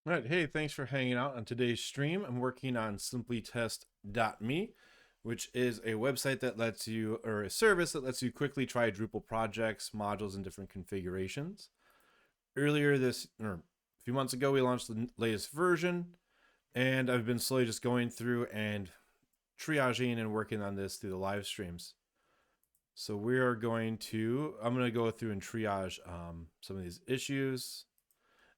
All right, hey, thanks for hanging out on today's stream. I'm working on simplytest.me, which is a website that lets you, or a service that lets you quickly try Drupal projects, modules, and different configurations. Earlier or a few months ago, we launched the latest version, and I've been slowly just going through and triaging and working on this through the live streams. So I'm going to go through and triage some of these issues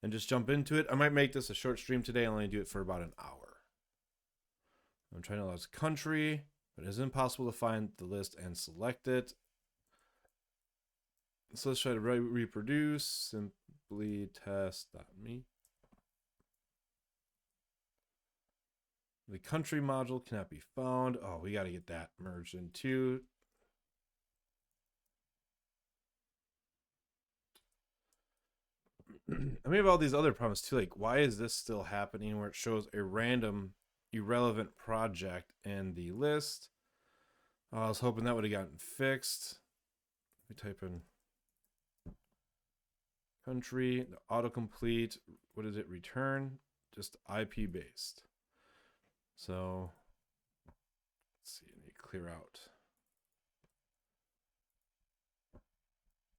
and just jump into it. I might make this a short stream today. I'll only do it for about an hour. I'm trying to list a country, but it is impossible to find the list and select it. So let's try to reproduce simply test.me. The country module cannot be found. Oh, we got to get that merged in too. I may have all these other problems too. Like, why is this still happening where it shows a random irrelevant project in the list? I was hoping that would have gotten fixed. We type in country, the autocomplete. What does it return? Just IP based. So let's see, I need to clear out.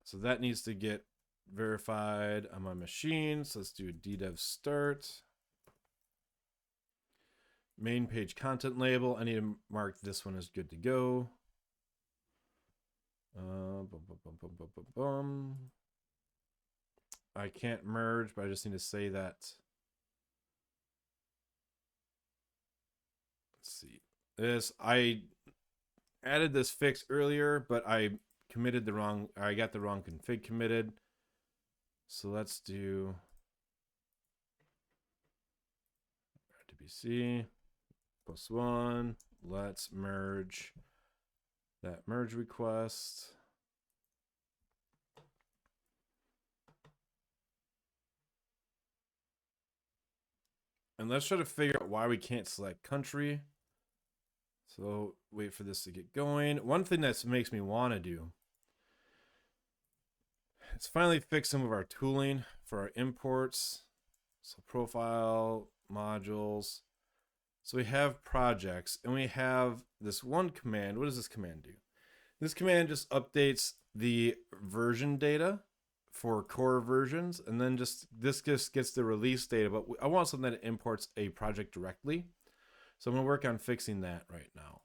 So that needs to get verified on my machine. So let's do a ddev start. Main page content label. I need to mark this one as good to go. I can't merge, but I just need to say that. Let's see. I added this fix earlier, but I got the wrong config committed. So let's do RTBC +1. Let's merge that merge request. And let's try to figure out why we can't select country. So wait for this to get going. One thing that makes me want to do is finally fix some of our tooling for our imports. So profile, modules. So we have projects and we have this one command. What does this command do? This command just updates the version data for core versions, and then this just gets the release data, but I want something that imports a project directly. So I'm going to work on fixing that right now.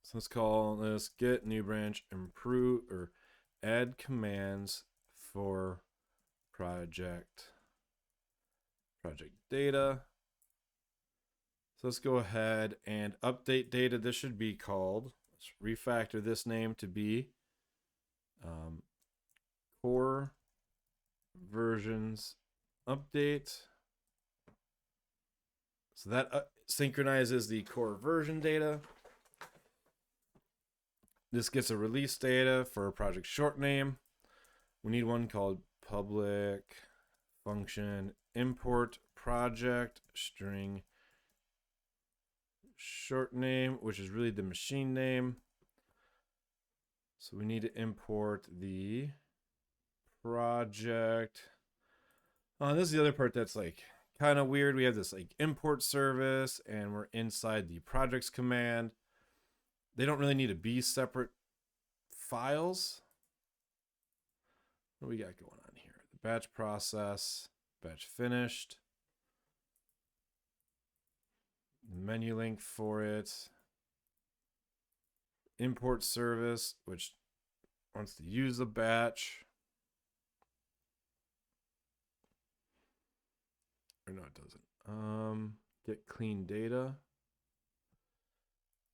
So let's call this get new branch improve or add commands for project data. So let's go ahead and update data. This should be called, let's refactor this name to be core versions update. So that synchronizes the core version data. This gets a release data for a project short name. We need one called public function import project string short name, which is really the machine name. So we need to import the project. This is the other part that's like kind of weird. We have this like import service and we're inside the projects command. They don't really need to be separate files. What do we got going on here? The batch process, batch finished, menu link for it, import service, which wants to use the batch. Or no, it doesn't. Get clean data.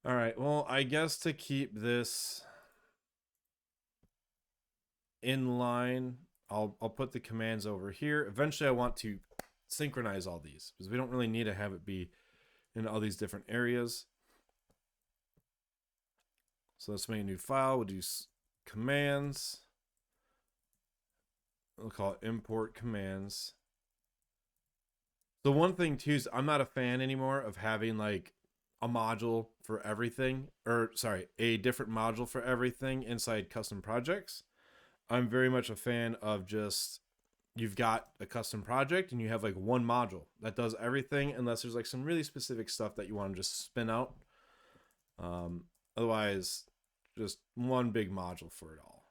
All right, well, I guess to keep this in line, I'll put the commands over here. Eventually, I want to synchronize all these because we don't really need to have it be in all these different areas. So let's make a new file. We'll do commands. We'll call it import commands. The one thing too is I'm not a fan anymore of having like a module for everything, or sorry, a different module for everything inside custom projects. I'm very much a fan of just you've got a custom project and you have like one module that does everything, unless there's like some really specific stuff that you want to just spin out. Otherwise, just one big module for it all.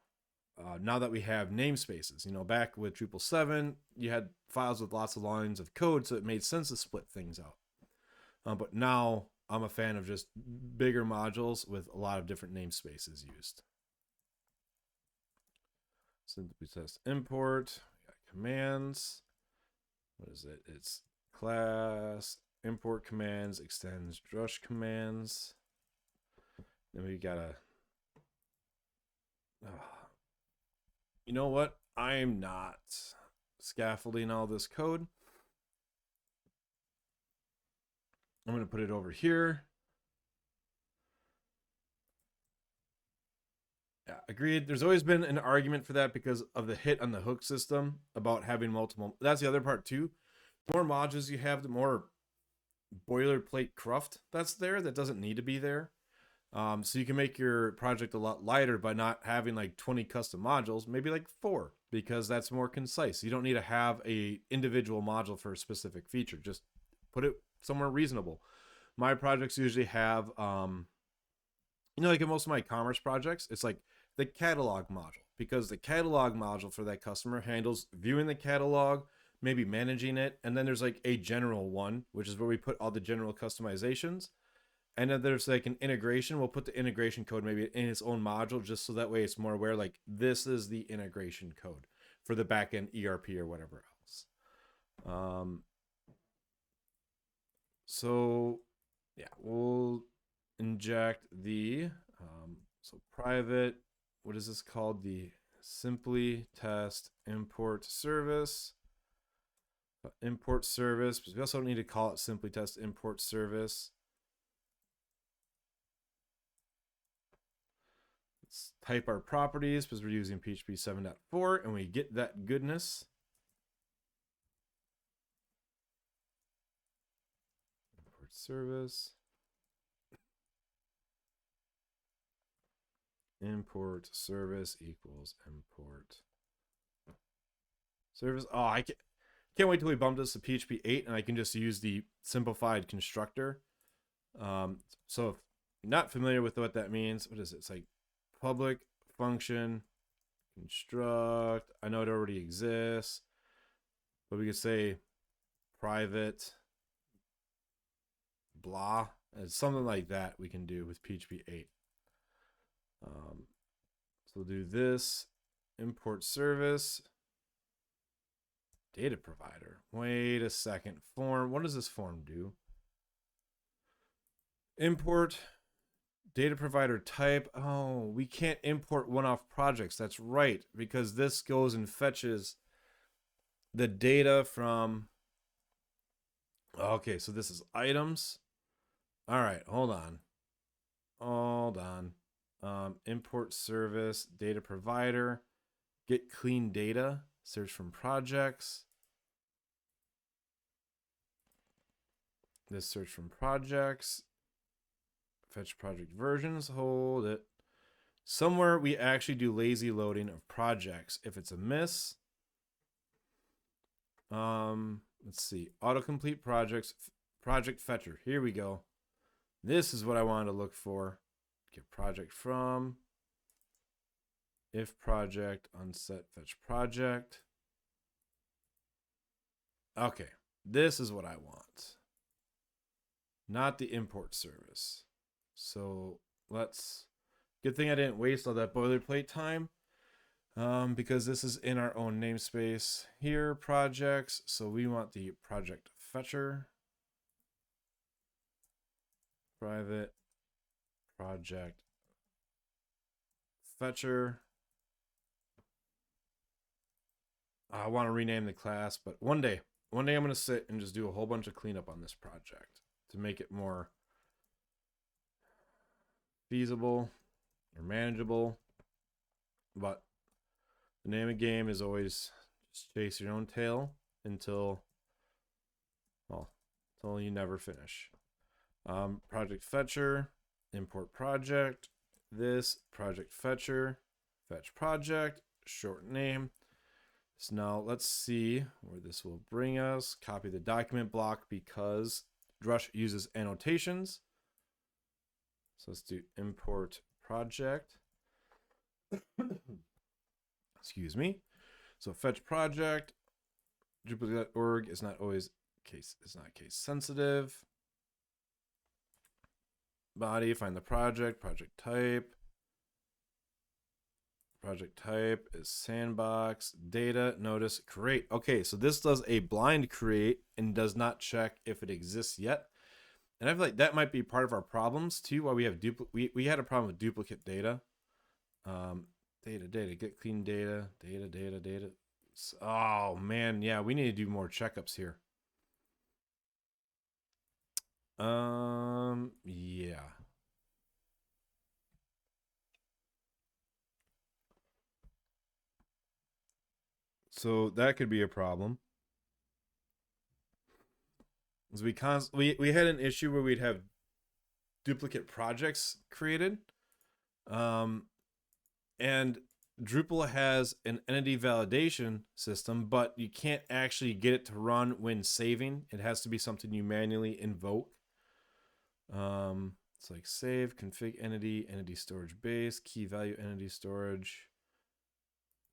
Now that we have namespaces, back with Drupal 7, you had files with lots of lines of code, so it made sense to split things out. But now I'm a fan of just bigger modules with a lot of different namespaces used. Simply test import. We got commands. What is it? It's class, import commands, extends drush commands. Then we gotta. You know what? I'm not scaffolding all this code. I'm going to put it over here. Yeah, agreed. There's always been an argument for that because of the hit on the hook system about having multiple. That's the other part too. The more modules you have, the more boilerplate cruft that's there that doesn't need to be there. So you can make your project a lot lighter by not having like 20 custom modules, maybe like 4, because that's more concise. You don't need to have a individual module for a specific feature. Just put it somewhere reasonable. My projects usually have, like in most of my commerce projects, it's like the catalog module, because the catalog module for that customer handles viewing the catalog, maybe managing it. And then there's like a general one, which is where we put all the general customizations. And then there's like an integration. We'll put the integration code maybe in its own module, just so that way it's more aware, like this is the integration code for the backend ERP or whatever else. So yeah, we'll inject the, so private, what is this called? The simply test import service. Import service, because we also don't need to call it simply test import service. Let's type our properties because we're using PHP 7.4 and we get that goodness. Import service. Import service equals import service. Oh, I can't wait till we bump this to PHP 8 and I can just use the simplified constructor. So if you're not familiar with what that means, what is it? It's like public function construct. I know it already exists, but we could say private blah. It's something like that we can do with PHP 8. So we'll do this import service data provider. Wait a second. Form. What does this form do? Import data provider type. Oh, we can't import one-off projects. That's right, because this goes and fetches the data from. Okay, so this is items. All right, hold on. Import service data provider. Get clean data. Search from projects. This search from projects. Fetch project versions. Hold it. Somewhere we actually do lazy loading of projects. If it's a miss, let's see. Autocomplete projects. Project fetcher. Here we go. This is what I wanted to look for. Get project from. If project unset fetch project. Okay, this is what I want. Not the import service. So let's. Good thing I didn't waste all that boilerplate time. Because this is in our own namespace here, projects. So we want the project fetcher. Private project fetcher. I want to rename the class, but one day I'm going to sit and just do a whole bunch of cleanup on this project to make it more feasible or manageable. But the name of the game is always just chase your own tail until you never finish. Project fetcher, import project, this project fetcher, fetch project, short name. So now let's see where this will bring us. Copy the document block because Drush uses annotations. So let's do import project. Excuse me. So fetch project. Duplicate.org is not always case, it's not case sensitive. Body, find the project type. Project type is sandbox. Data, notice, create. Okay, so this does a blind create and does not check if it exists yet. And I feel like that might be part of our problems too. Why we have we had a problem with duplicate data. Data, get clean data. Oh man, yeah, we need to do more checkups here. Yeah. So that could be a problem. As we had an issue where we'd have duplicate projects created. And Drupal has an entity validation system, but you can't actually get it to run when saving. It has to be something you manually invoke. It's like save, config entity storage base, key value entity storage,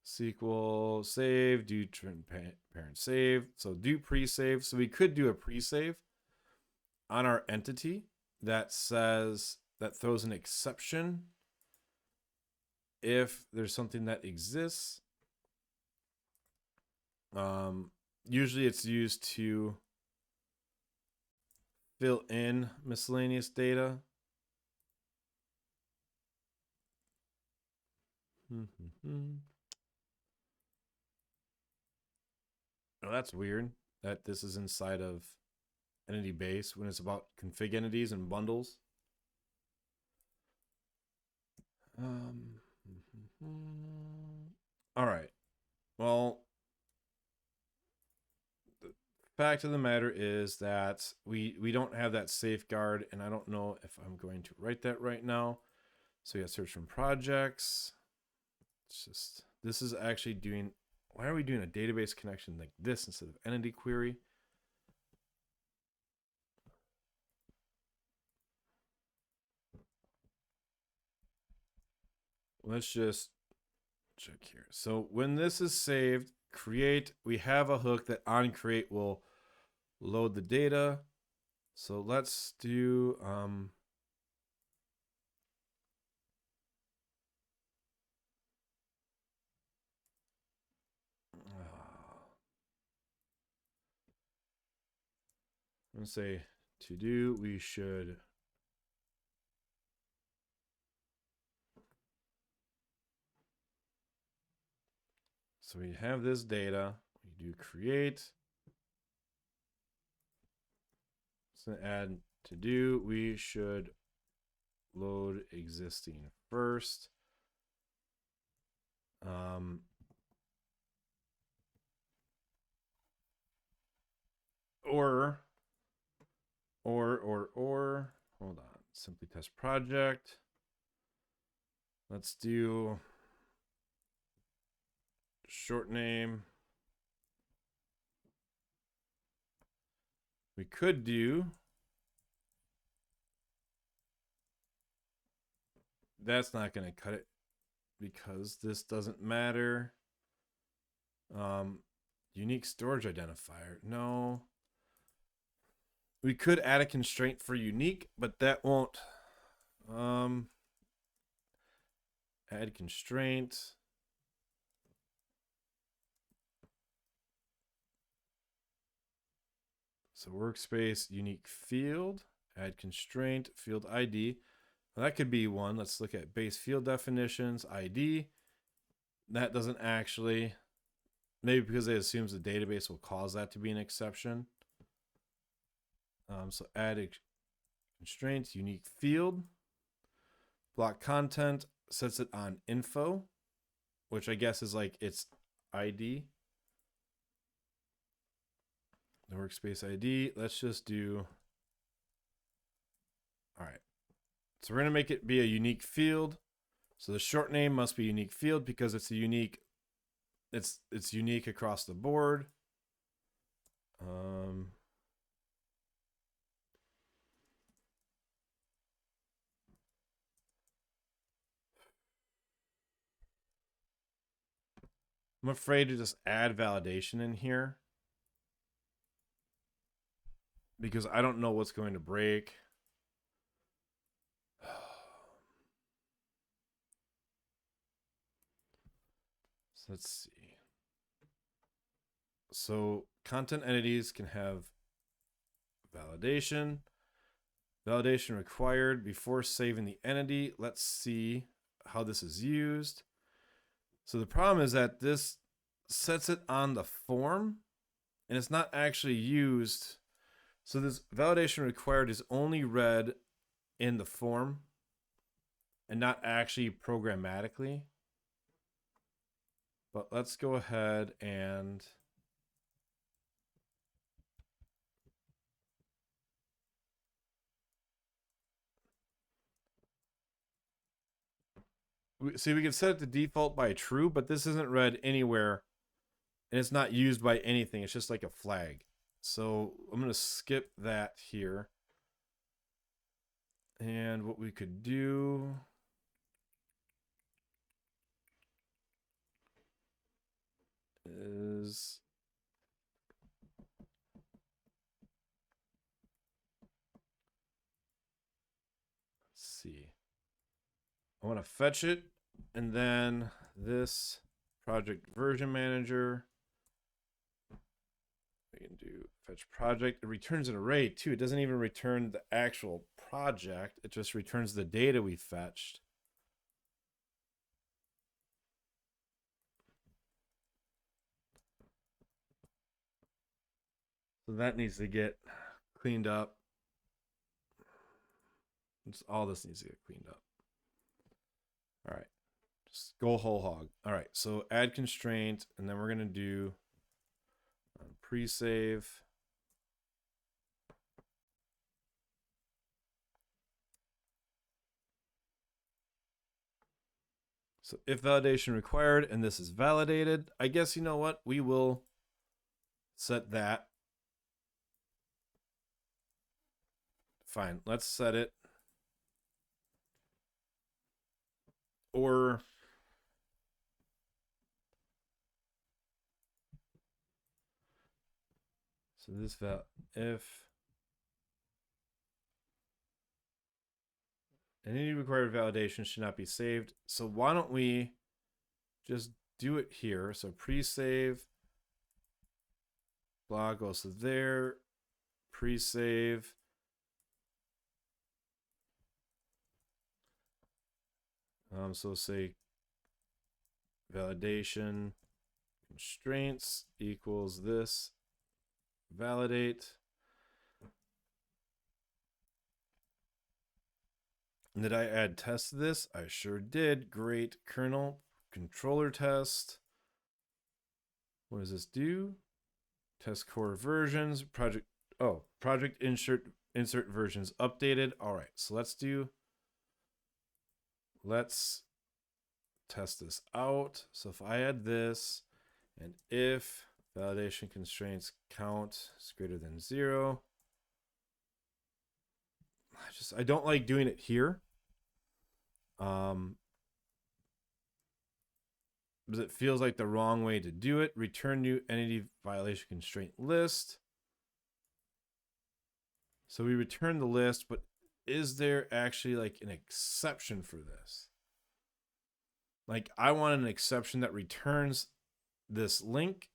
SQL, save, do parent save. So do pre-save. So we could do a pre-save on our entity that throws an exception if there's something that exists. Usually it's used to fill in miscellaneous data. Oh, that's weird that this is inside of entity base when it's about config entities and bundles. All right. Well, the fact of the matter is that we don't have that safeguard, and I don't know if I'm going to write that right now. So yeah, search from projects. It's just, this is actually doing, why are we doing a database connection like this instead of entity query? Let's just check here. So when this is saved, create, we have a hook that on create will load the data. So let's do I'm gonna say to do, we should so we have this data, we do create. So add to do, we should load existing first. Or hold on, simply test project. Let's do short name. We could do, that's not going to cut it because this doesn't matter. Unique storage identifier. No. We could add a constraint for unique, but that won't. Add constraint. So workspace unique field, add constraint, field ID. Well, that could be one. Let's look at base field definitions, ID. That doesn't actually, maybe because it assumes the database will cause that to be an exception. So add a constraint, unique field. Block content, sets it on info, which I guess is like its ID. The workspace ID. Let's just do. All right. So we're going to make it be a unique field. So the short name must be unique field because it's a unique it's unique across the board. I'm afraid to just add validation in here because I don't know what's going to break. So let's see. So content entities can have validation. Validation required before saving the entity. Let's see how this is used. So the problem is that this sets it on the form and it's not actually used. So this validation required is only read in the form and not actually programmatically. But let's go ahead and see, we can set it to default by true, but this isn't read anywhere and it's not used by anything. It's just like a flag. So I'm going to skip that here. And what we could do is let's see. I want to fetch it and then this project version manager. We can do fetch project. It returns an array too. It doesn't even return the actual project. It just returns the data we fetched. So that needs to get cleaned up. All this needs to get cleaned up. All right. Just go whole hog. All right. So add constraint, and then we're going to do pre-save. So if validation required and this is validated, I guess you know what? We will set that. Fine, let's set it. Or so this if any required validation should not be saved. So why don't we just do it here? So pre-save blah goes to there, pre-save. So say validation constraints equals this validate. And did I add test to this? I sure did. Great. Kernel controller test. What does this do? Test core versions. Project insert versions updated. All right. So let's test this out. So if I add this and if validation constraints count is greater than 0. I don't like doing it here. Because it feels like the wrong way to do it. Return new entity violation constraint list. So we return the list, but is there actually like an exception for this? Like I want an exception that returns this link.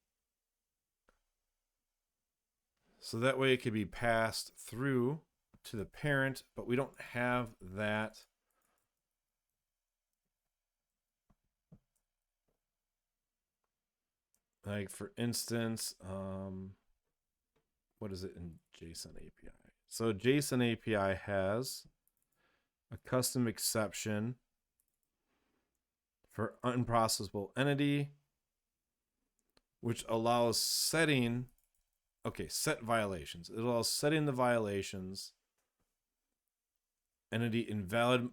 So that way it could be passed through to the parent, but we don't have that. Like for instance, what is it in JSON API? So JSON API has a custom exception for unprocessable entity, which allows setting, set violations. It allows setting the violations. Entity invalid,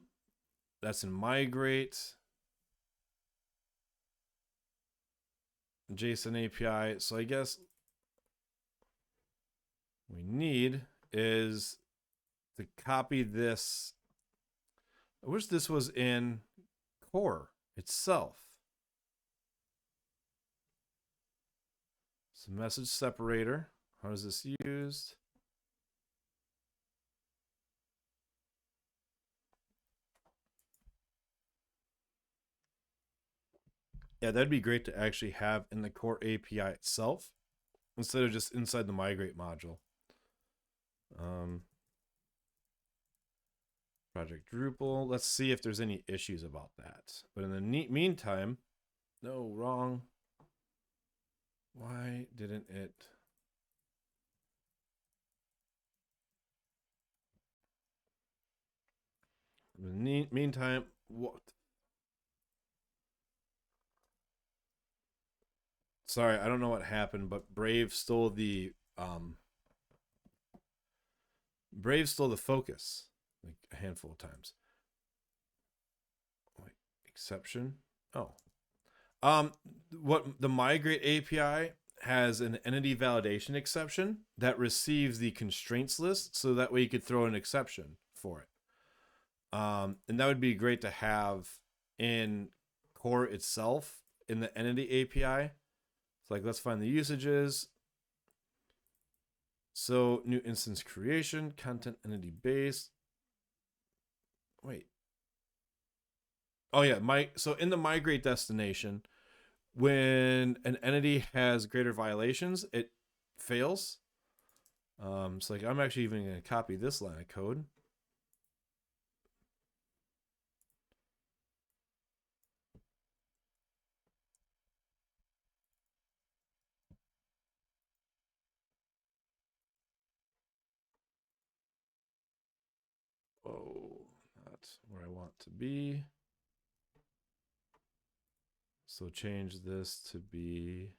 that's in migrate. JSON API. So I guess we need is to copy this. I wish this was in core itself. So message separator. How is this used? Yeah, that'd be great to actually have in the core API itself instead of just inside the migrate module. Project Drupal. Let's see if there's any issues about that. But in the meantime, no, wrong. Why didn't it? In the meantime, what? Sorry, I don't know what happened, but Brave stole the focus like a handful of times. Wait, exception. Oh, what the migrate API has an entity validation exception that receives the constraints list, so that way you could throw an exception for it. And that would be great to have in core itself in the entity API. It's like, let's find the usages. So new instance creation, content entity base. Wait. Oh yeah, so in the migrate destination, when an entity has greater violations, it fails. So like I'm actually even going to copy this line of code. Oh, that's where I want to be. So change this to be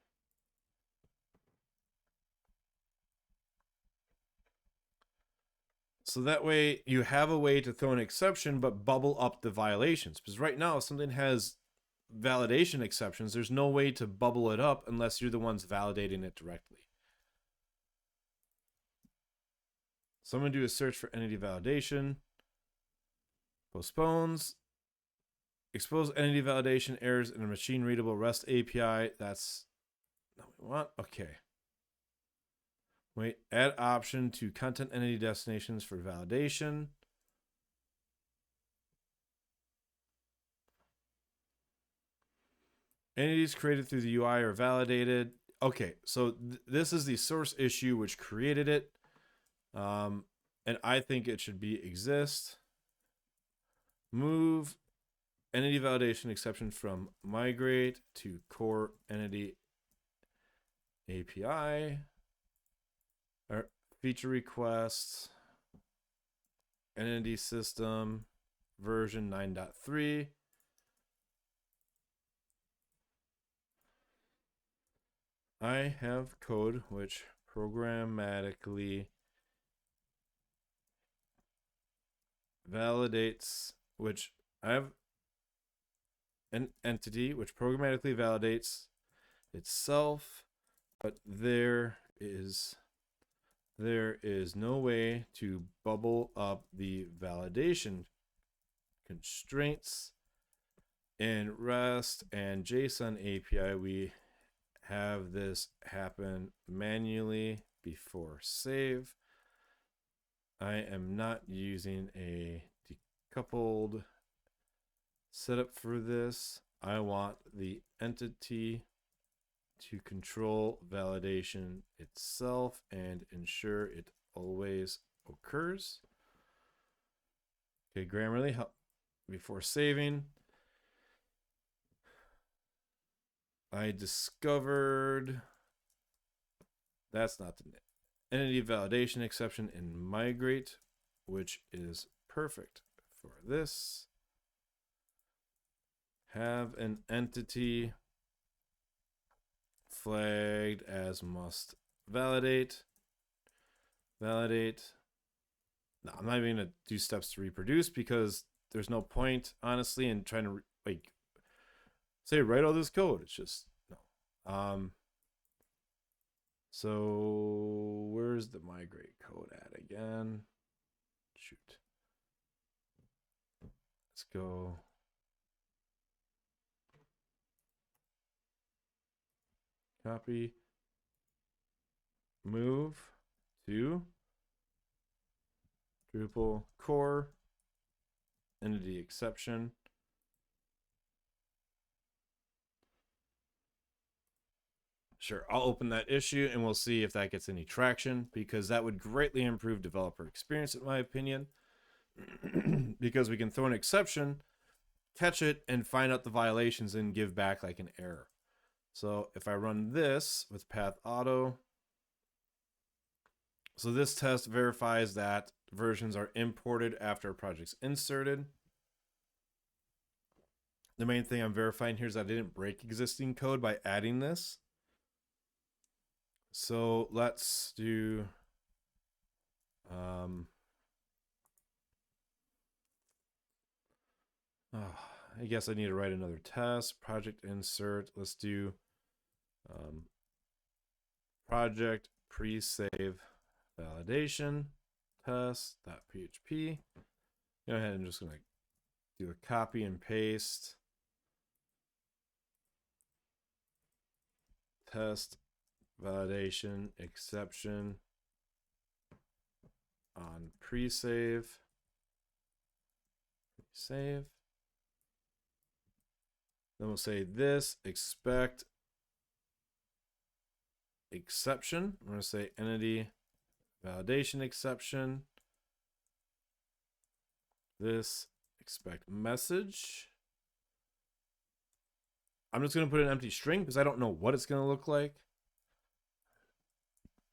so that way you have a way to throw an exception but bubble up the violations. Because right now, if something has validation exceptions, there's no way to bubble it up unless you're the ones validating it directly. So I'm going to do a search for entity validation. Postpones. Expose entity validation errors in a machine readable REST API. That's not what we want. Okay. Wait, add option to content entity destinations for validation. Entities created through the UI are validated. Okay, so this is the source issue which created it. And I think it should be exist. Move entity validation exception from migrate to core entity API. Or feature requests. Entity system version 9.3. I have code which programmatically validates, which I have an entity which programmatically validates itself, but there is no way to bubble up the validation constraints. In REST and JSON API, we have this happen manually before save. I am not using a decoupled setup for this. I want the entity to control validation itself and ensure it always occurs. Okay, Grammarly, before saving, I discovered that's not the entity validation exception in migrate, which is perfect for this. Have an entity flagged as must validate. Validate. No, I'm not even going to do steps to reproduce because there's no point, honestly, in trying to like say write all this code. It's just no. So where's the migrate code at again? Shoot. Let's go. Copy. Move to Drupal core entity exception. Sure, I'll open that issue and we'll see if that gets any traction, because that would greatly improve developer experience, in my opinion. Because we can throw an exception, catch it, and find out the violations and give back like an error. So if I run this with path auto, so this test verifies that versions are imported after a project's inserted. The main thing I'm verifying here is that I didn't break existing code by adding this. So let's do I guess I need to write another test. Project insert. Let's do project pre-save validation test.php. Go ahead and just gonna do a copy and paste test validation exception on pre-save. Save. Then we'll say this expect exception. I'm going to say entity validation exception. This expect message. I'm just going to put an empty string because I don't know what it's going to look like.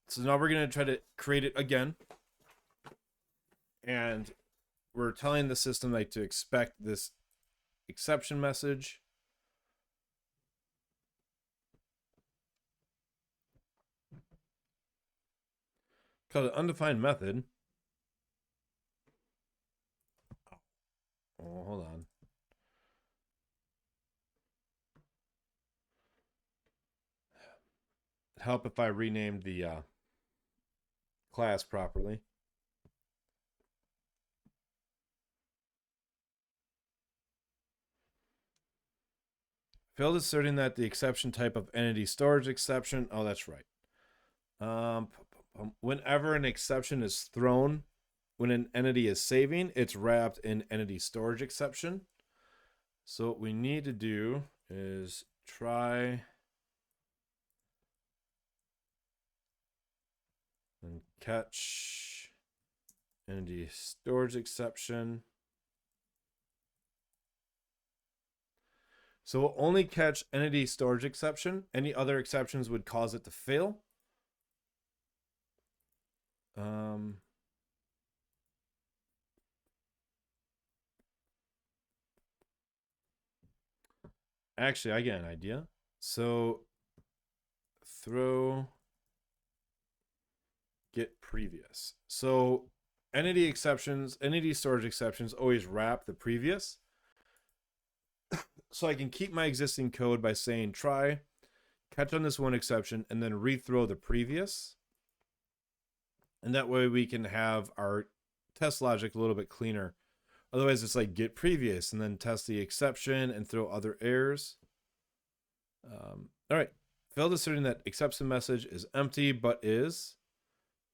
So now we're going to try to create it again. And we're telling the system like to expect this exception message. Called an undefined method. Oh, hold on. It'd help if I renamed the class properly. Failed asserting that the exception type of entity storage exception. Oh, that's right. Whenever an exception is thrown, when an entity is saving, it's wrapped in entity storage exception. So what we need to do is try and catch entity storage exception. So we'll only catch entity storage exception. Any other exceptions would cause it to fail. Actually, I get an idea. So throw get previous. So entity exceptions, entity storage exceptions always wrap the previous. So I can keep my existing code by saying try, catch on this one exception, and then rethrow the previous. And that way we can have our test logic a little bit cleaner. Otherwise, it's like get previous and then test the exception and throw other errors. All right. Failed asserting that exception message is empty, but is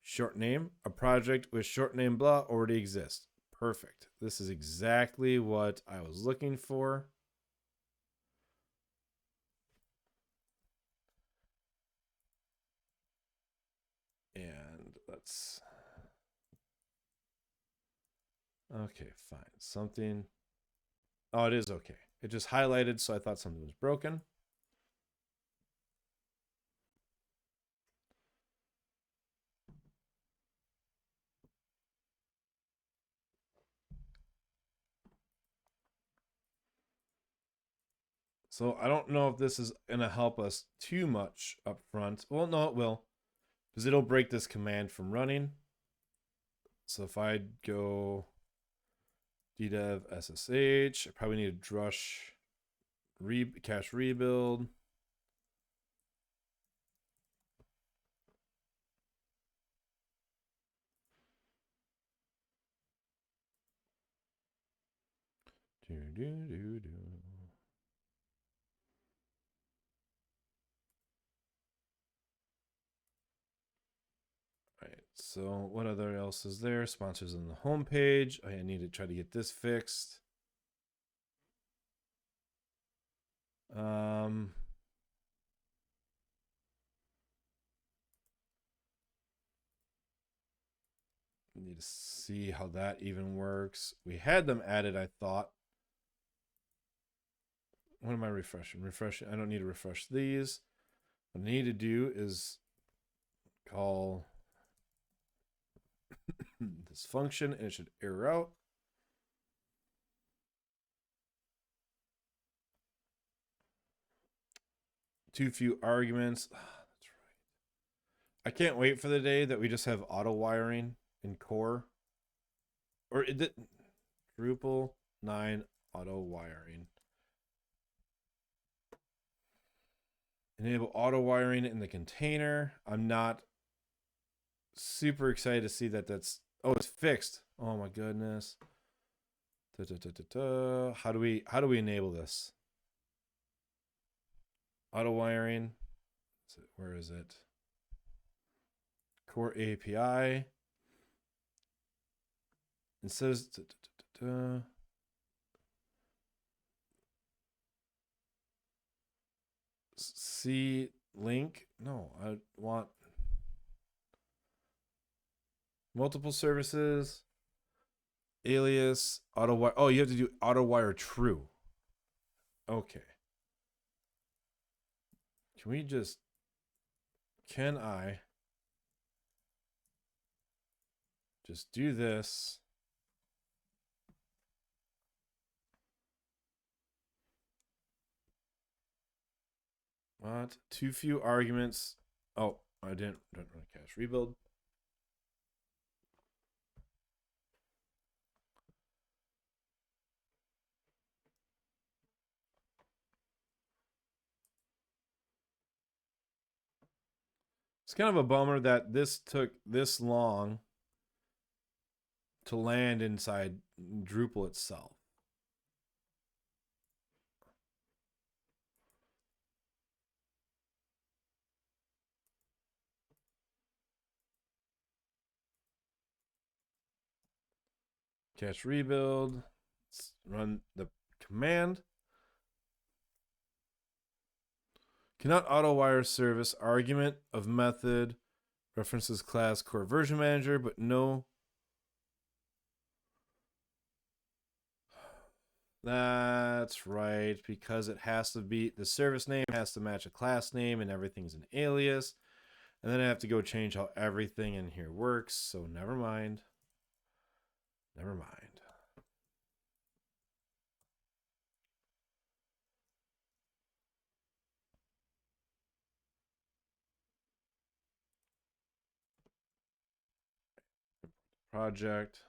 short name. A project with short name blah already exists. Perfect. This is exactly what I was looking for. And let's... Okay, fine. Something... Oh, it is okay. It just highlighted, so I thought something was broken. So I don't know if this is going to help us too much up front. Well, no, it will. Because it'll break this command from running. So if I go ddev ssh, I probably need to drush cache rebuild. Right, so what other else is there? Sponsors on the home page. I need to try to get this fixed. Need to see how that even works. We had them added, I thought. What am I refreshing? Refreshing. I don't need to refresh these. What I need to do is call this function and it should error out. Too few arguments. That's right. I can't wait for the day that we just have auto wiring in core. Or it did Drupal 9 auto wiring. Enable auto wiring in the container. I'm not super excited to see that that's... Oh, it's fixed. Oh my goodness. How do we enable this? Auto wiring. Where is it? Core API. It says C link. No, I want multiple services. Alias auto wire. Oh, you have to do auto wire true. Okay. Can I just do this? What? Too few arguments. Oh, I didn't run cache rebuild. It's kind of a bummer that this took this long to land inside Drupal itself. Cache rebuild. Let's run the command. Cannot auto wire service argument of method references class core version manager, but no. That's right, because it has to be the service name has to match a class name and everything's an alias. And then I have to go change how everything in here works. So never mind. Never mind. Project.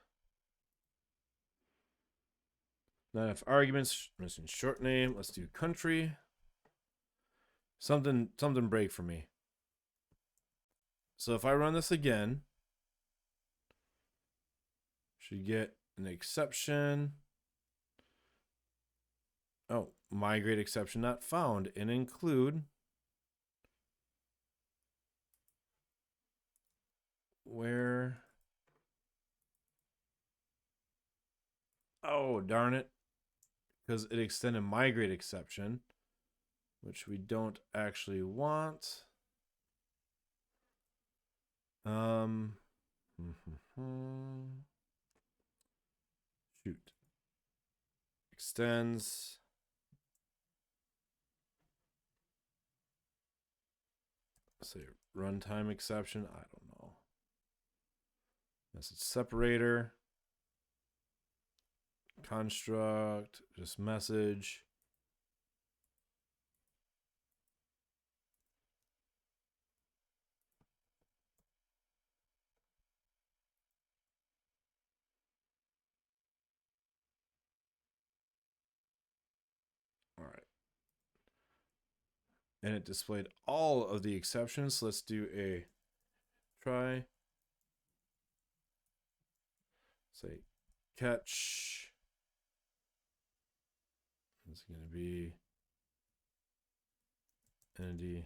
Not enough arguments. Missing short name. Let's do country. Something break for me. So if I run this again, should get an exception. Oh, migrate exception not found and include where. Oh, darn it. Because it extended migrate exception, which we don't actually want. Shoot. Extends. Say runtime exception. I don't know. Message separator. Construct. Just message. All right. And it displayed all of the exceptions. So let's do a try. Say catch It's going to be entity.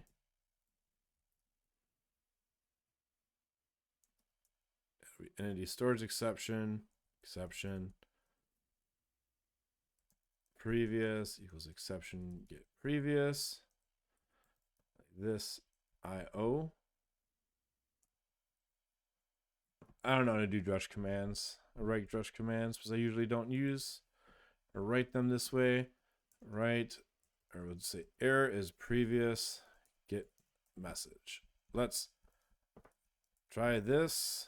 Entity storage exception, previous equals exception get previous, like this IO. I don't know how to do drush commands. I write drush commands because I usually don't use or write them this way. Write, or we'll say error is previous get message. Let's try this.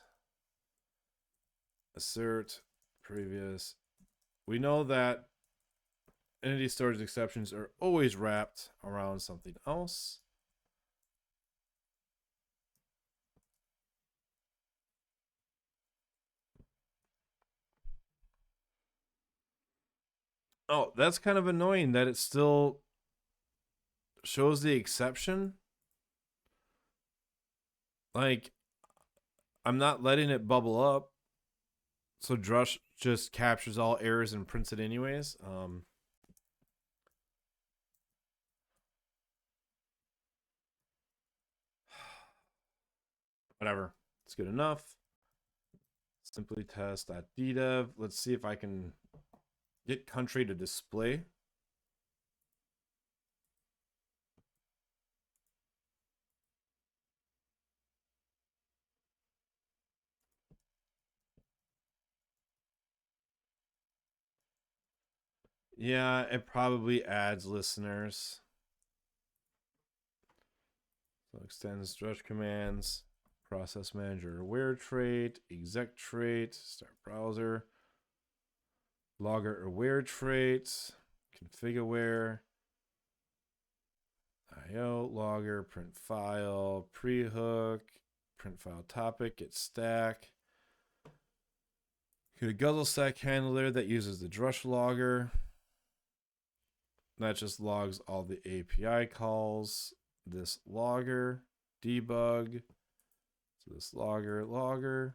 Assert previous. We know that entity storage exceptions are always wrapped around something else. Oh, that's kind of annoying that it still shows the exception. Like, I'm not letting it bubble up. So drush just captures all errors and prints it anyways. Whatever. It's good enough. Simply test.ddev. Let's see if I can get country to display. Yeah, it probably adds listeners. So extends drush commands, process manager aware trait, exec trait, start browser, logger aware traits, config aware, IO, logger, print file, pre-hook, print file topic, get stack. Get a guzzle stack handler that uses the drush logger. That just logs all the API calls. This logger, debug. So this logger, logger.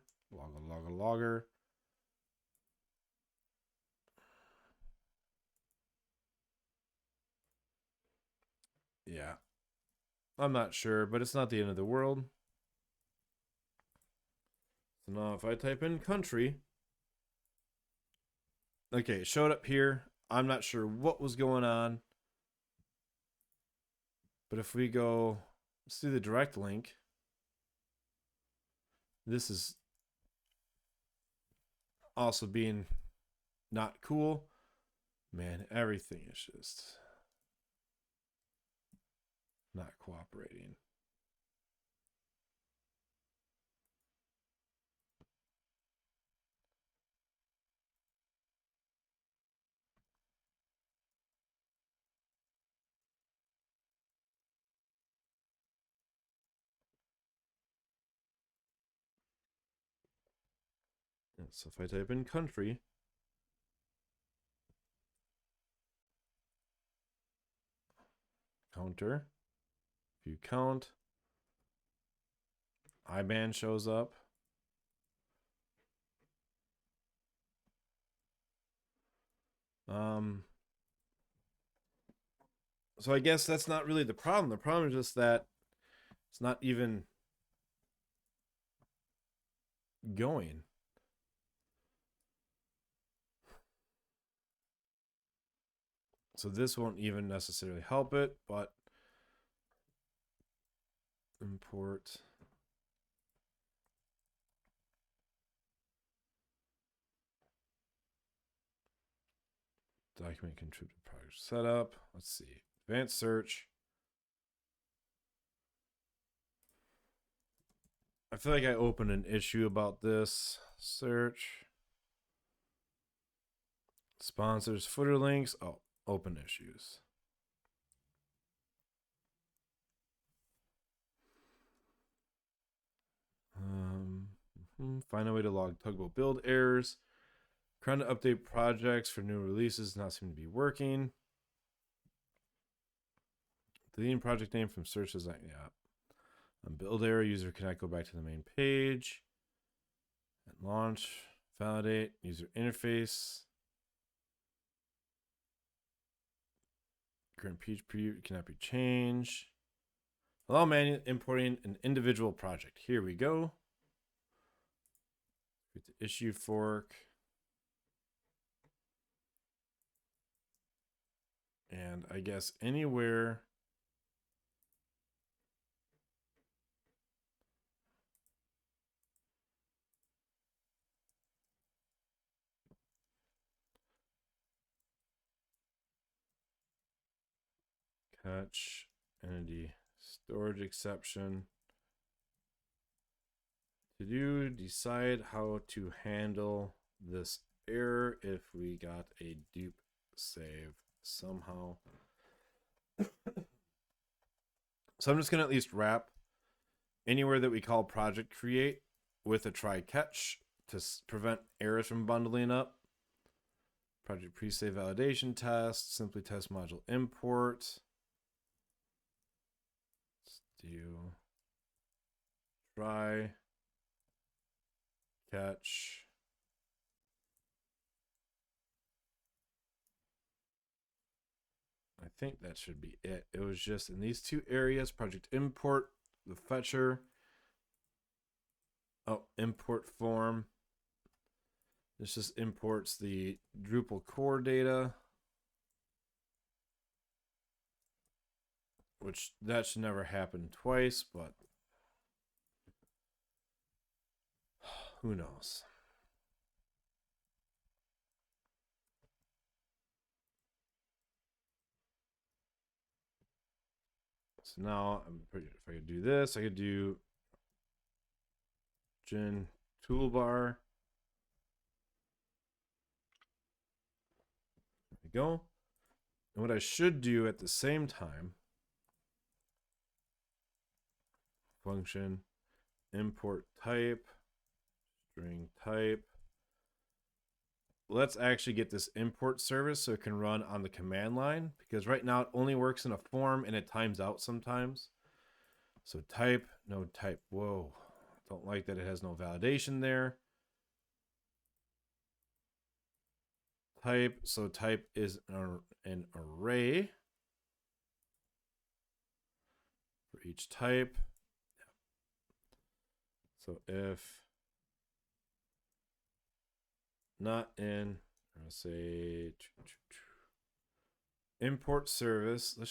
Yeah. I'm not sure, but it's not the end of the world. So now if I type in country. Okay, it showed up here. I'm not sure what was going on. But if we go, let's do the direct link. This is also being not cool. Man, everything is just not cooperating. So if I type in country, counter, if you count, IBAN shows up. So I guess that's not really the problem. The problem is just that it's not even going. So this won't even necessarily help it, but import document contributed project setup. Let's see. Advanced search. I feel like I opened an issue about this. Search. Sponsors, footer links. Oh, open issues. Find a way to log Tugboat build errors. Trying to update projects for new releases not seem to be working. Deleting project name from search design. Yeah. Build error. User cannot go back to the main page. And launch. Validate. User interface. Current PHP cannot be changed. Allow manually importing an individual project. Here we go. Get the issue fork. And I guess anywhere catch entity storage exception. To do, decide how to handle this error if we got a dupe save somehow. So I'm just going to at least wrap anywhere that we call project create with a try catch to prevent errors from bundling up. Project pre-save validation test, simply test module import. Let's do try catch. I think that should be it. It was just in these two areas, project import, the fetcher. Oh, import form. This just imports the Drupal core data, which that should never happen twice, but who knows? So now if I could do this, I could do gen toolbar. There we go. And what I should do at the same time, function import type, string type. Let's actually get this import service so it can run on the command line, because right now it only works in a form and it times out sometimes. So type, no type. Whoa, don't like that it has no validation there. Type, so type is an array for each type. So if not in, I'm gonna say import service. I'm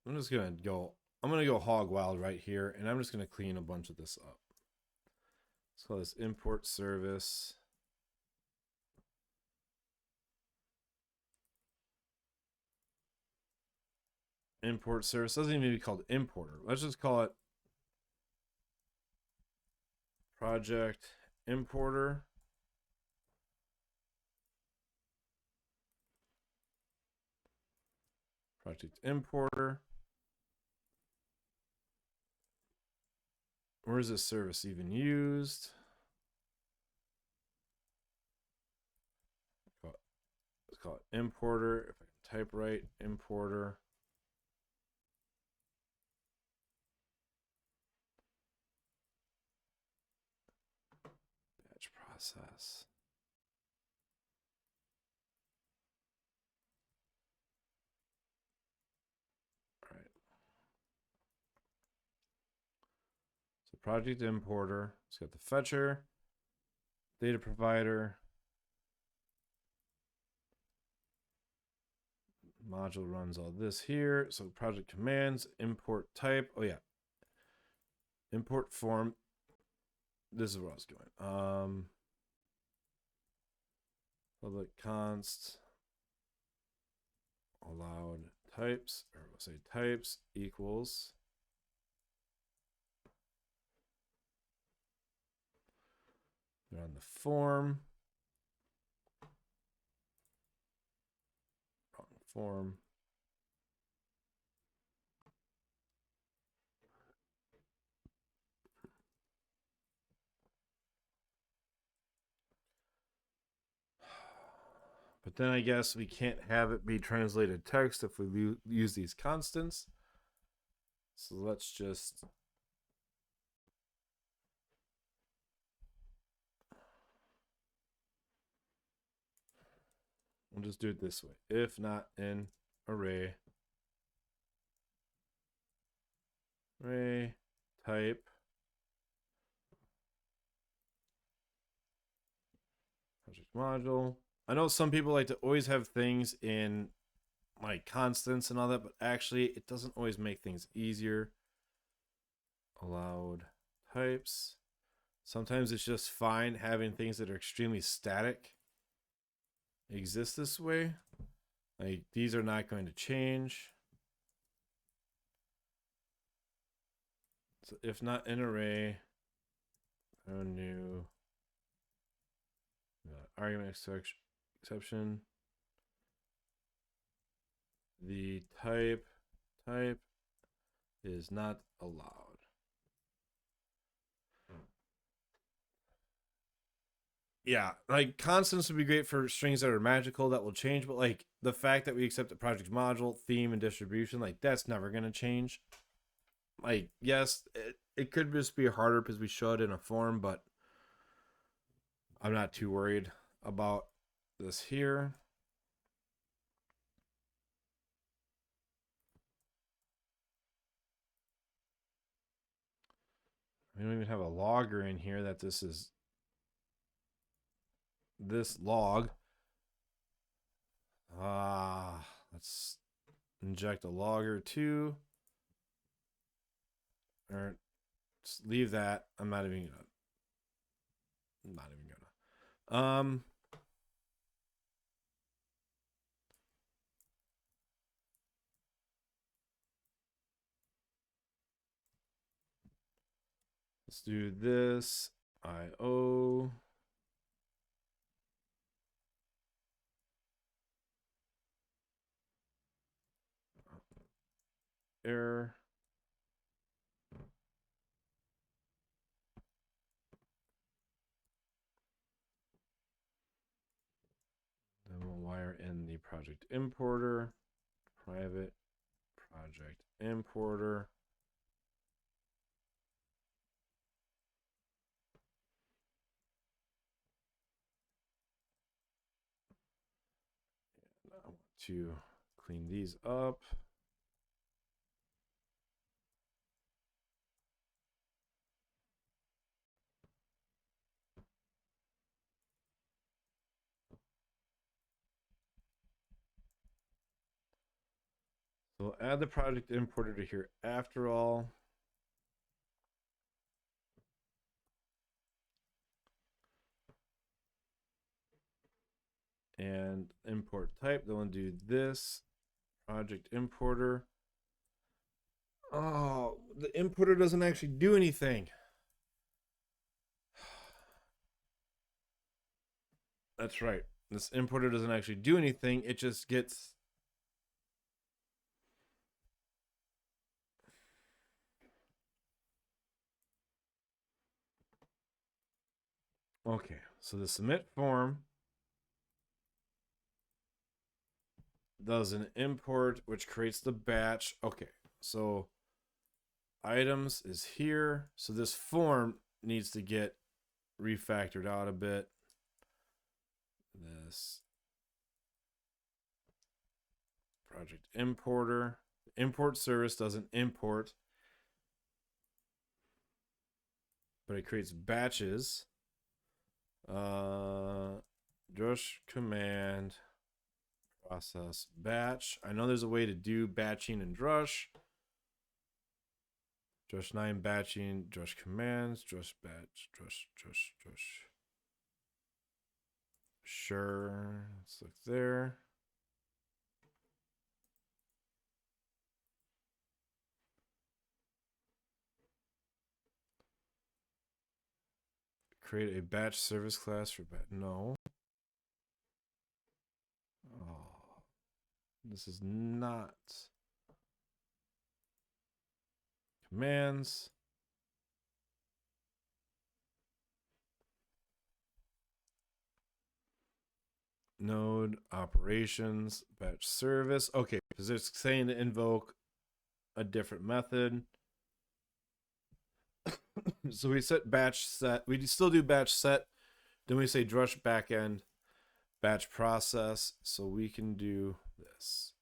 gonna go hog wild right here, and I'm just gonna clean a bunch of this up. Let's call this import service. Import service doesn't even need to be called importer. Let's just call it project importer. Project importer. Where is this service even used? Let's call it importer. If I can type right, importer. Batch process. All right. So project importer. It's got the fetcher, data provider, module runs all this here. So project commands, import type. Oh yeah. Import form. This is where I was going. Public const allowed types, or we'll say types equals they're on the form. Wrong form. But then I guess we can't have it be translated text if we use these constants. So let's just we'll just do it this way. If not in array type project module. I know some people like to always have things in like constants and all that, but actually it doesn't always make things easier. Allowed types. Sometimes it's just fine having things that are extremely static exist this way. Like these are not going to change. So if not an array, a new argument exception. The type is not allowed. Yeah, like constants would be great for strings that are magical that will change, but like the fact that we accept the project module, theme, and distribution, like that's never going to change. Like, yes, it could just be harder because we show it in a form, but I'm not too worried about this here. We don't even have a logger in here that this is this log. Let's inject a logger too. Or just leave that. I'm not even gonna. Let's do this. IO. Error. Then we'll wire in the project importer, private project importer. And I want to clean these up. So we'll add the project importer to here after all. And import type, then we'll do this project importer. Oh, the importer doesn't actually do anything. That's right. This importer doesn't actually do anything. It just gets. Okay, so the submit form does an import, which creates the batch. Okay, so items is here. So this form needs to get refactored out a bit. This project importer. Import service doesn't import, but it creates batches. Drush command process batch. I know there's a way to do batching in Drush. Drush 9 batching, Drush commands, Drush batch, Drush. Sure, let's look there. Create a batch service class for batch. No. Oh, this is not. Commands. Node operations, batch service. Okay, because it's saying to invoke a different method. So we set batch set. We still do batch set. Then we say drush backend batch process. So we can do this.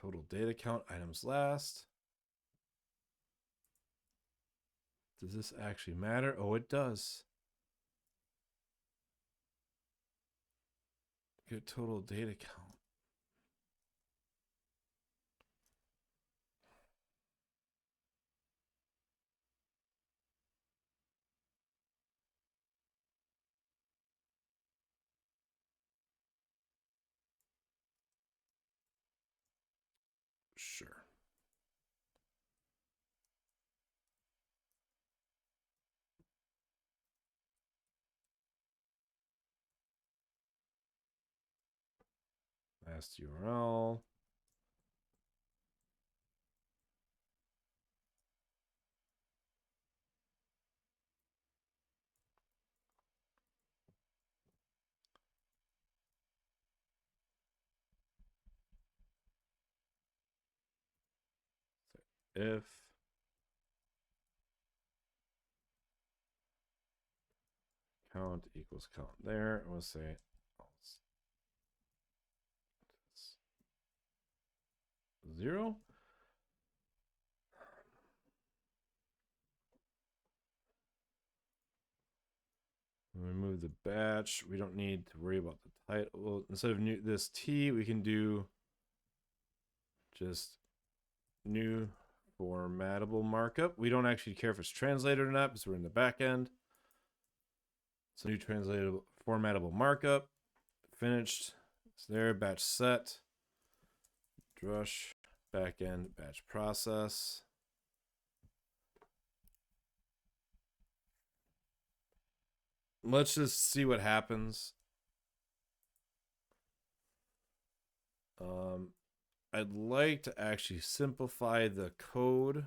total data count, items last. Does this actually matter? Oh, it does. Get total data count. Sure. Last URL. If count equals count there, we'll say 0. Remove the batch. We don't need to worry about the title. Instead of this T, we can do just new formatable markup. We don't actually care if it's translated or not because we're in the back end. So new translatable formatable markup. Finished. It's there. Batch set. Drush. Backend batch process. Let's just see what happens. I'd like to actually simplify the code.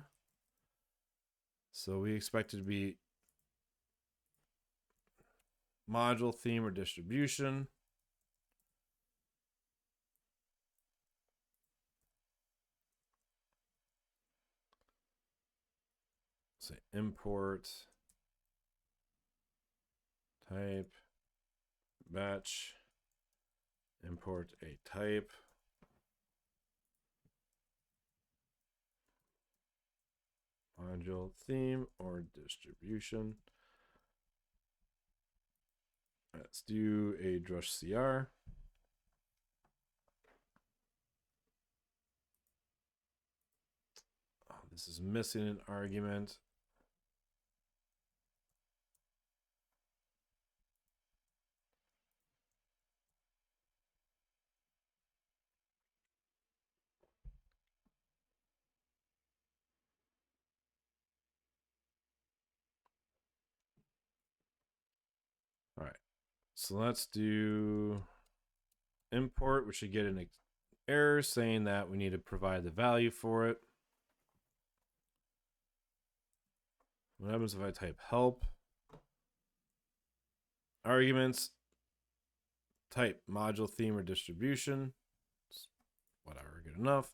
So we expect it to be module, theme, or distribution. Say import type batch, import a type. Module, theme, or distribution. Let's do a drush CR. Oh, this is missing an argument. All right, so let's do import. We should get an error saying that we need to provide the value for it. What happens if I type help? Arguments, type module, theme, or distribution. Whatever, good enough.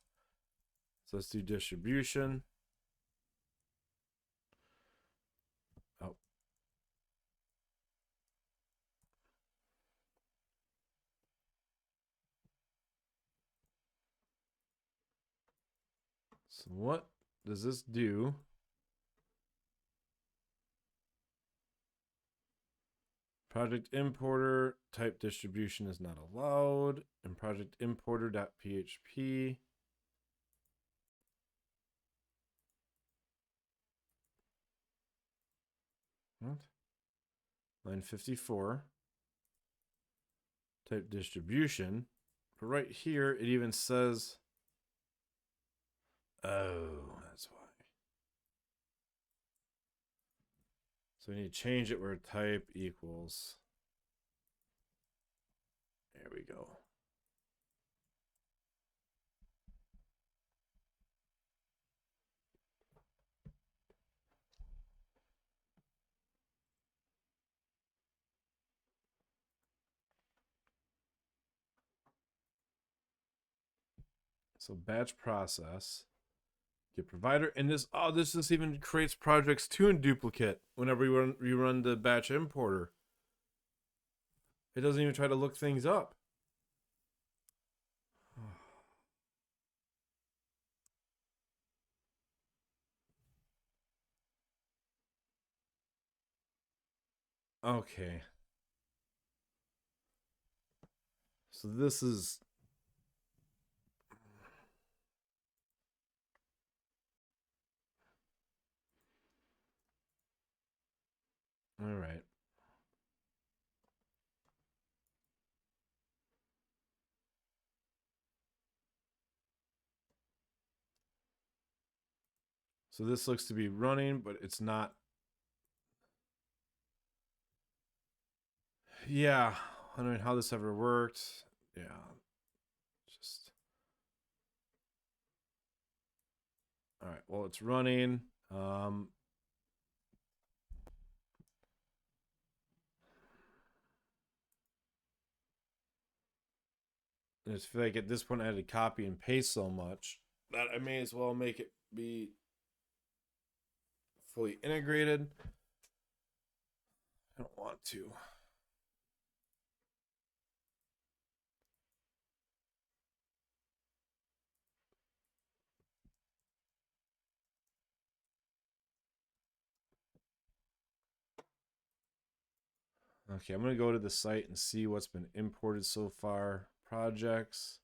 So let's do distribution. Oh. So what does this do? Project importer type distribution is not allowed. And project importer.php. What? Line 54. Type distribution. But right here, it even says, oh, that's why. So we need to change it where type equals. There we go. So batch process, get provider, and this this even creates projects too in duplicate whenever you run the batch importer. It doesn't even try to look things up. Okay. So this is... All right. So this looks to be running, but it's not. Yeah. Wondering how this ever worked. Yeah. Just. All right. Well, it's running. I just feel like at this point I had to copy and paste so much that I may as well make it be fully integrated. I don't want to. Okay, I'm going to go to the site and see what's been imported so far. Projects.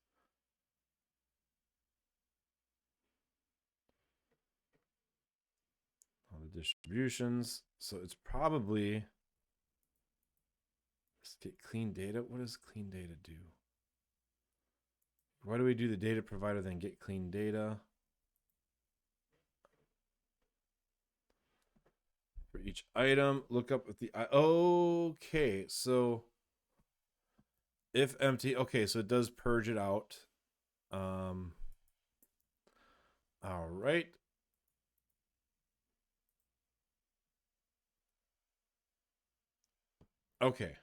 All the distributions. So it's probably... Let's get clean data. What does clean data do? Why do we do the data provider then get clean data? For each item, look up with the... Okay, so... If empty, okay, so it does purge it out. All right. Okay.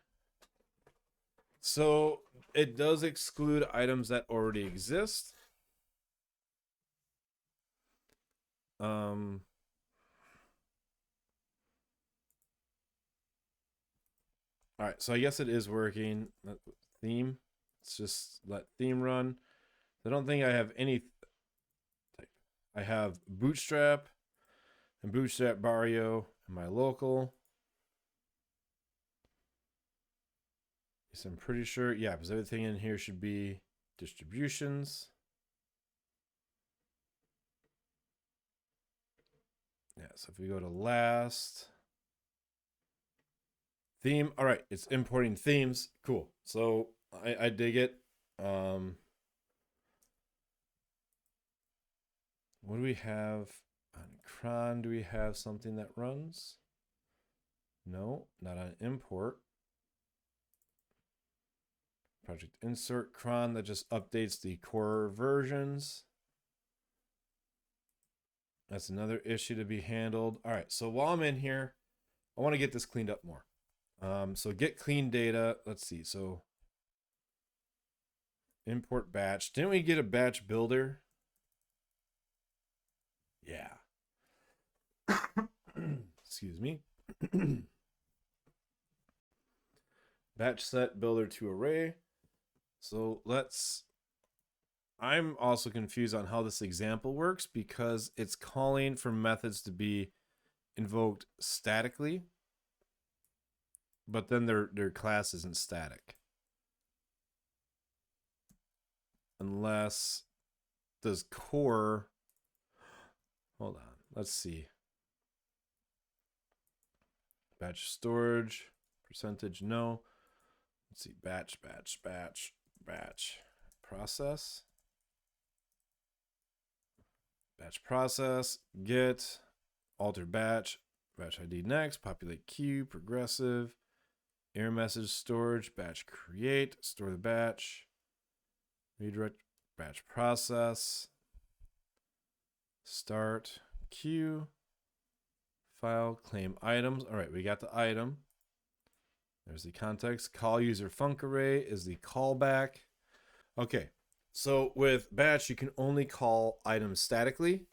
So it does exclude items that already exist. All right, so I guess it is working. Theme. Let's just let theme run. I don't think I have any. I have Bootstrap and Bootstrap Barrio in my local. Yes, I'm pretty sure. Yeah, because everything in here should be distributions. Yeah, so if we go to last theme, all right, it's importing themes. Cool. So I dig it. What do we have on cron? Do we have something that runs? No, not on import. Project insert cron that just updates the core versions. That's another issue to be handled. All right, so while I'm in here, I want to get this cleaned up more. So get clean data. Let's see. So import batch. Didn't we get a batch builder? Yeah. Excuse me. Batch set builder to array. So I'm also confused on how this example works because it's calling for methods to be invoked statically, but then their class isn't static. Unless does core... Hold on. Let's see. Batch storage. Percentage, no. Let's see. Batch. Process. Batch process. Get. Alter batch. Batch ID next. Populate queue. Progressive. Error message storage. Batch create. Store the batch. Redirect. Batch process. Start queue. File, claim items. All right, we got the item. There's the context. Call user func array is the callback. Okay, so with batch, you can only call items statically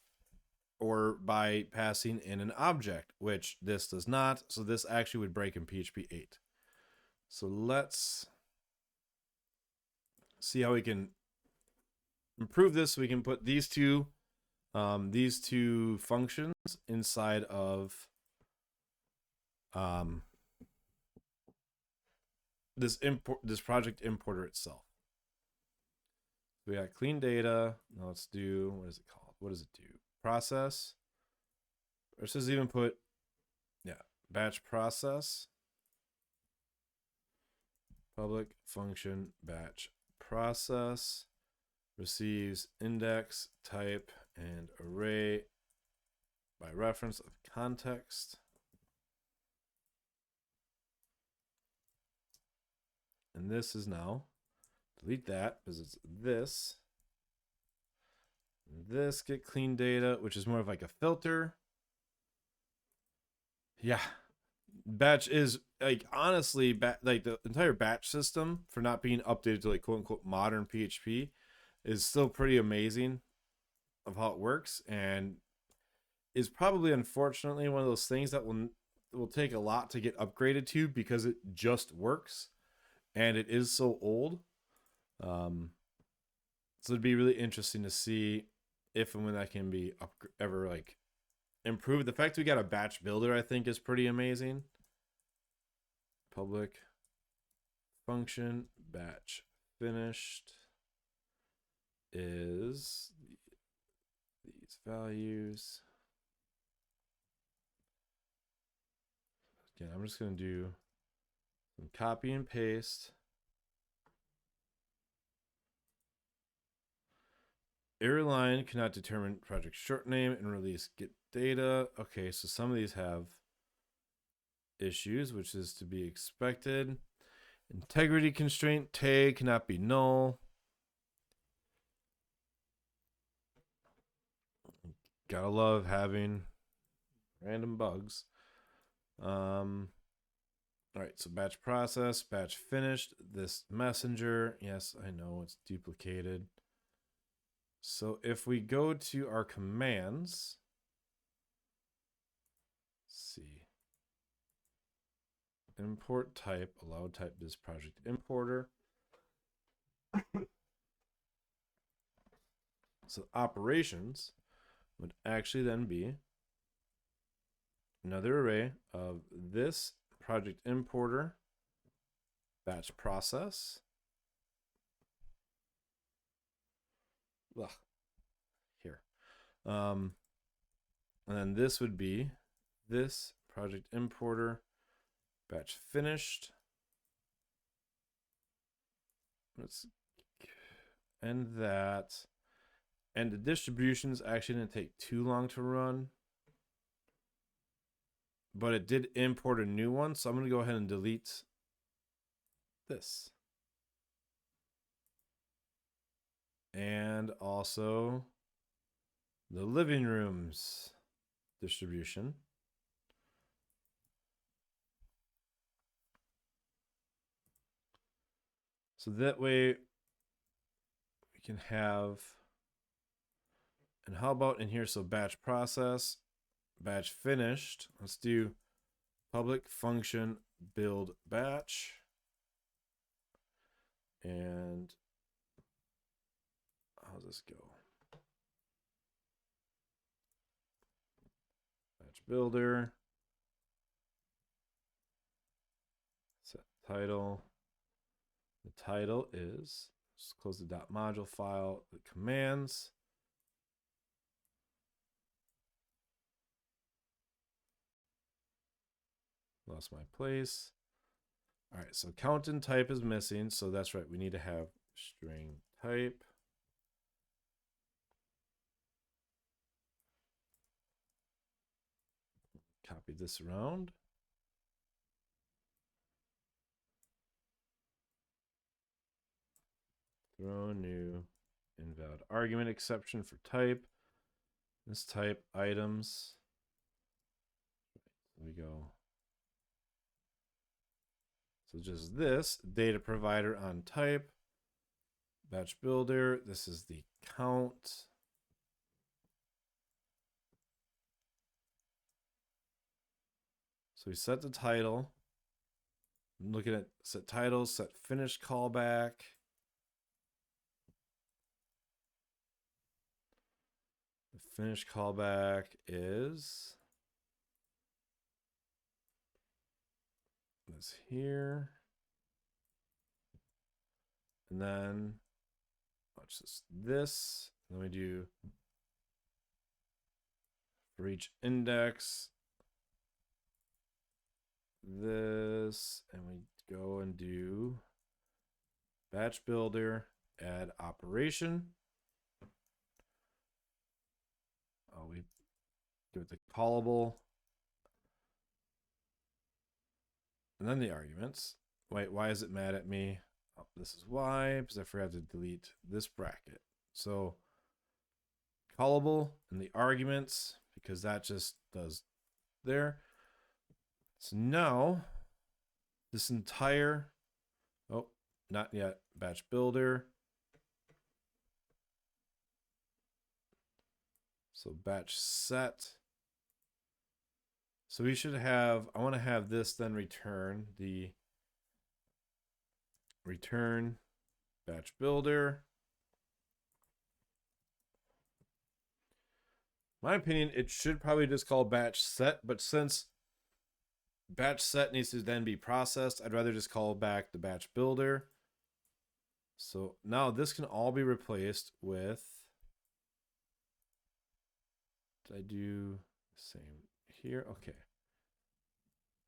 or by passing in an object, which this does not. So this actually would break in PHP 8. So let's see how we can improve this. So we can put these two functions inside of this project importer itself. We got clean data. Now let's do, what is it called? What does it do? Process. Or says even put, yeah, batch process. Public function batch process receives index, type, and array by reference of context. And this is now, delete that because it's this. This get clean data, which is more of like a filter. Yeah. Batch is like, honestly, like the entire batch system for not being updated to like quote unquote modern PHP is still pretty amazing of how it works, and is probably unfortunately one of those things that will take a lot to get upgraded to because it just works and it is so old. So it'd be really interesting to see if and when that can be ever like improved. The fact we got a batch builder, I think, is pretty amazing. Public function batch finished is these values. Again, I'm just going to do some copy and paste. Error line cannot determine project short name and release get data. Okay, so some of these have issues, which is to be expected. Integrity constraint tag cannot be null. Gotta love having random bugs. All right, so batch process, batch finished. This messenger, yes, I know it's duplicated. So if we go to our commands, let's see. Import type, allow type this project importer. So operations would actually then be another array of this project importer batch process. Ugh. Here. And then this would be this project importer batch finished. Let's end that. And the distributions actually didn't take too long to run, but it did import a new one. So I'm going to go ahead and delete this. And also the living rooms distribution. So that way we can have, and how about in here? So batch process, batch finished. Let's do public function build batch. And how's this go? Batch builder. Set title. The title is, just close the .module file, the commands. Lost my place. All right, so count and type is missing, so that's right. We need to have string type. Copy this around. Throw new invalid argument exception for type. This type items. There we go. So just this data provider on type. Batch builder. This is the count. So we set the title. I'm looking at set titles, set finish callback. The finish callback is this here. And then watch this. Then we do for each index this, and we go and do batch builder, add operation. We do it the callable, and then the arguments. Wait, why is it mad at me? Oh, this is why, because I forgot to delete this bracket. So callable and the arguments, because that just does there. So now this entire, oh, not yet, batch builder. So batch set. So we should have, I want to have this then return the return batch builder. My opinion, it should probably just call batch set, but since batch set needs to then be processed, I'd rather just call back the batch builder. So now this can all be replaced with, did I do the same here? Okay.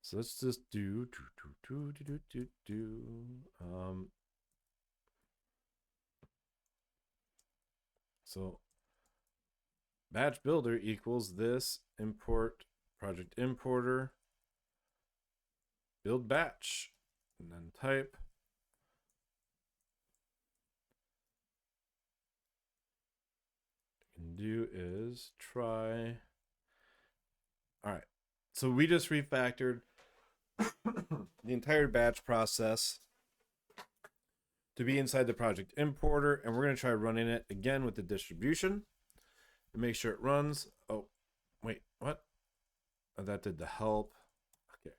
So let's just do so batch builder equals this import project importer build batch, and then type can do is try. All right, so we just refactored the entire batch process to be inside the project importer, and we're going to try running it again with the distribution and make sure it runs. Oh, wait, what? Oh, that did the help. Okay.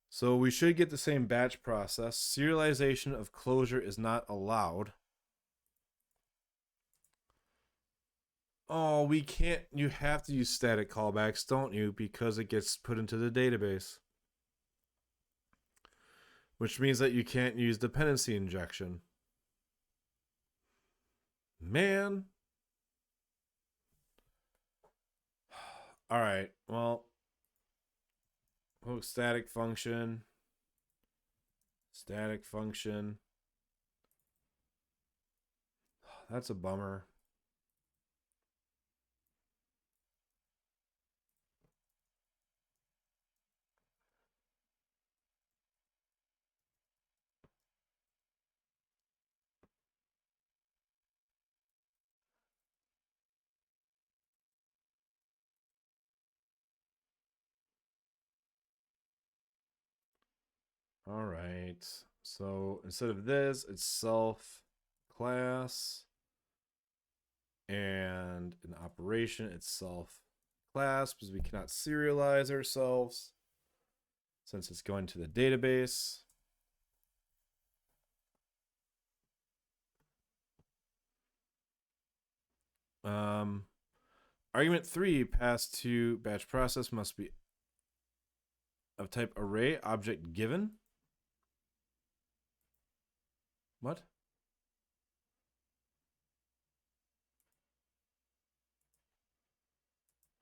So we should get the same batch process. Serialization of closure is not allowed. Oh, we can't. You have to use static callbacks, don't you? Because it gets put into the database. Which means that you can't use dependency injection. Man. All right. Well, static function. Static function. That's a bummer. All right. So instead of this, it's self class, and in operation, it's self class because we cannot serialize ourselves since it's going to the database. Argument 3 passed to batch process must be of type array object given. What?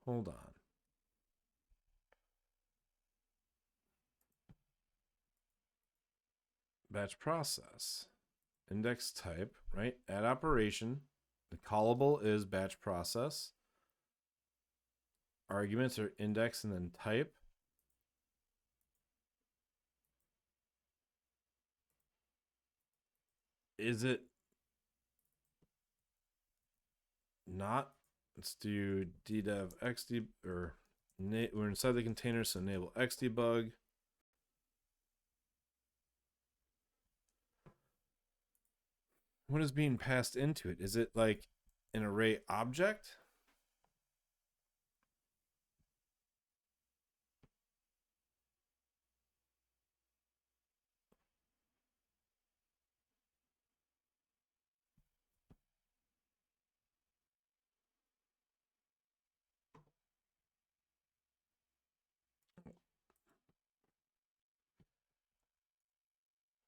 Hold on. Batch process. Index type, right? Add operation. The callable is batch process. Arguments are index and then type. Is it not? Let's do ddev xdebug, or we're inside the container, so enable xdebug. What is being passed into it? Is it like an array object?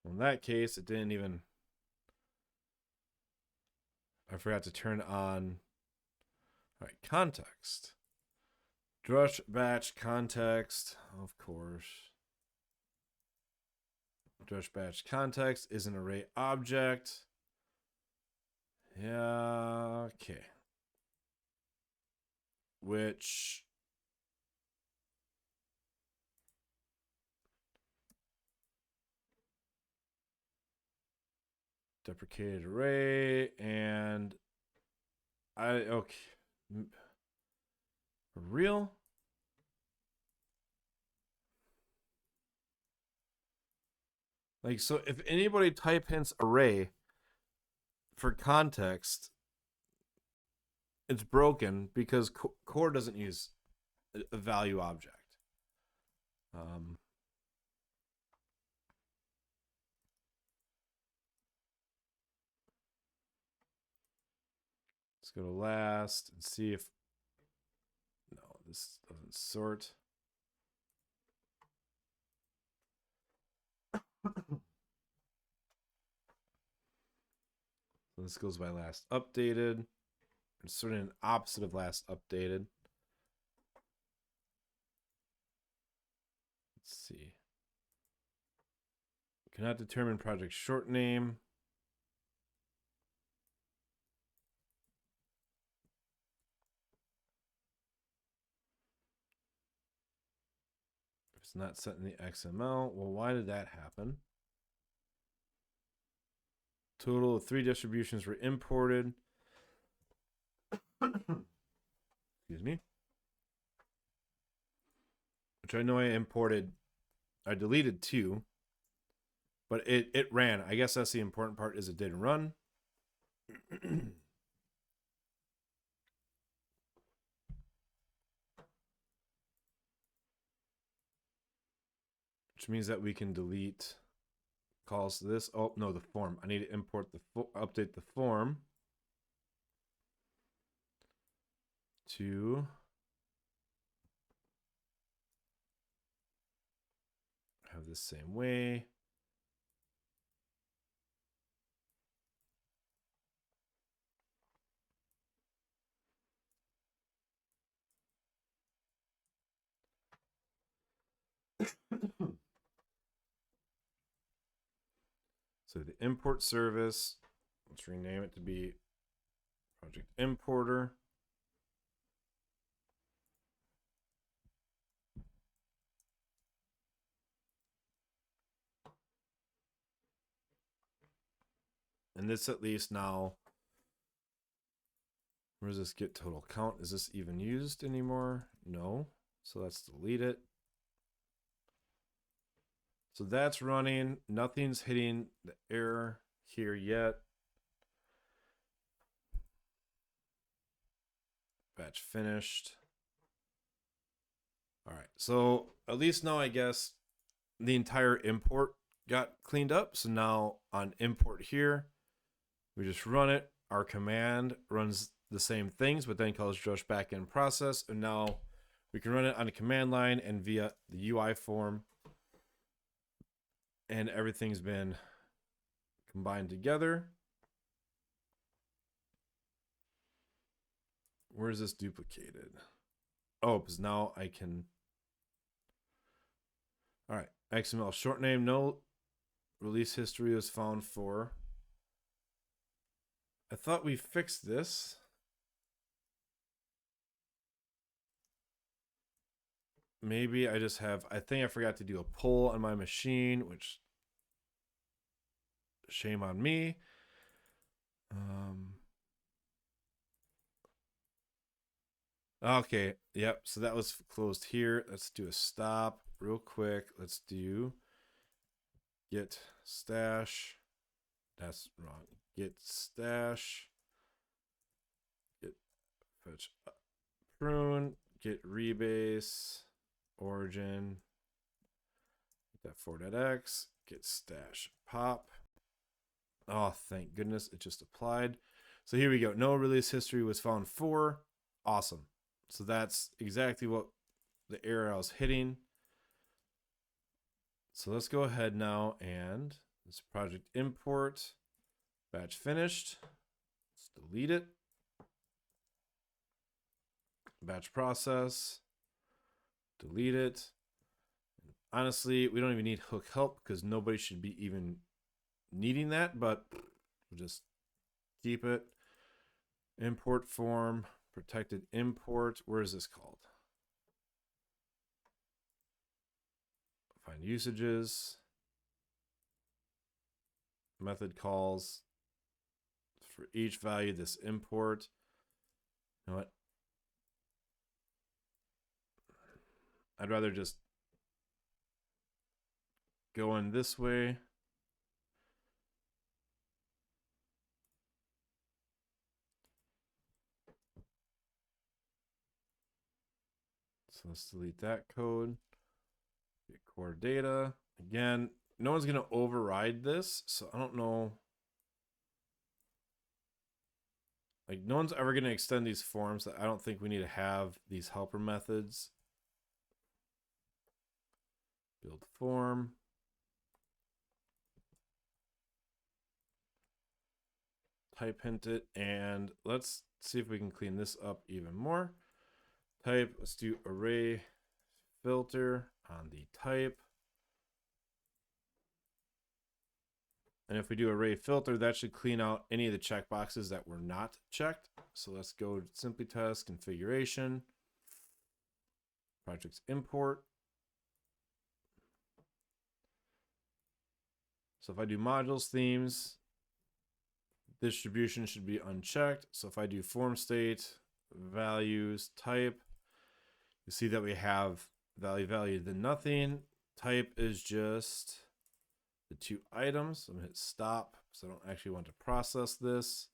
In that case, it didn't even I forgot to turn on. All right, context. Drush batch context, of course. Drush batch context is an array object. Yeah, okay. Which deprecated array, and okay. For real? Like, so if anybody type hints array for context, it's broken because core doesn't use a value object. Let's go to last and see if, no, this doesn't sort. So this goes by last updated. It's sort of an opposite of last updated. Let's see. Cannot determine project short name. If it's not set in the XML, well, why did that happen? Total of 3 distributions were imported. Excuse me. Which I know I imported. I deleted 2. But it ran. I guess that's the important part, is it did run. Which means that we can delete calls to this. Oh, no, the form. I need to import update the form to have the same way. So the import service, let's rename it to be project importer. And this at least now, where does this get total count? Is this even used anymore? No. So let's delete it. So that's running. Nothing's hitting the error here yet. Batch finished. All right. So at least now I guess the entire import got cleaned up. So now on import here, we just run it. Our command runs the same things, but then calls Drush backend process. And now we can run it on a command line and via the UI form. And everything's been combined together. Where is this duplicated? Oh, because now I can. All right, XML short name, no release history was found for. I thought we fixed this. Maybe I just have, I think I forgot to do a poll on my machine, which shame on me. Okay, yep, so that was closed here. Let's do a stop real quick. Let's do get stash. That's wrong. Get stash. Get fetch prune. Get rebase. Origin. Get that for.x. Get stash pop. Oh, thank goodness it just applied. So here we go. No release history was found for. Awesome. So that's exactly what the error I was hitting. So let's go ahead now and this project import batch finished. Let's delete it. Batch process, delete it. Honestly, we don't even need hook help because nobody should be even needing that, but we'll just keep it. Import form, protected import. Where is this called? Find usages, method calls. For each value, this import. You know what? I'd rather just go in this way. So let's delete that code. Get core data. Again, no one's going to override this, so I don't know. Like, no one's ever going to extend these forms. That I don't think we need to have these helper methods. Build form. Type hint it, and let's see if we can clean this up even more. Type, let's do array filter on the type. And if we do array filter, that should clean out any of the checkboxes that were not checked. So let's go to simply test configuration, projects import. So if I do modules, themes, distribution should be unchecked. So if I do form state, values, type, you see that we have value, then nothing. Type is just the 2 items. I'm gonna hit stop, so I don't actually want to process this.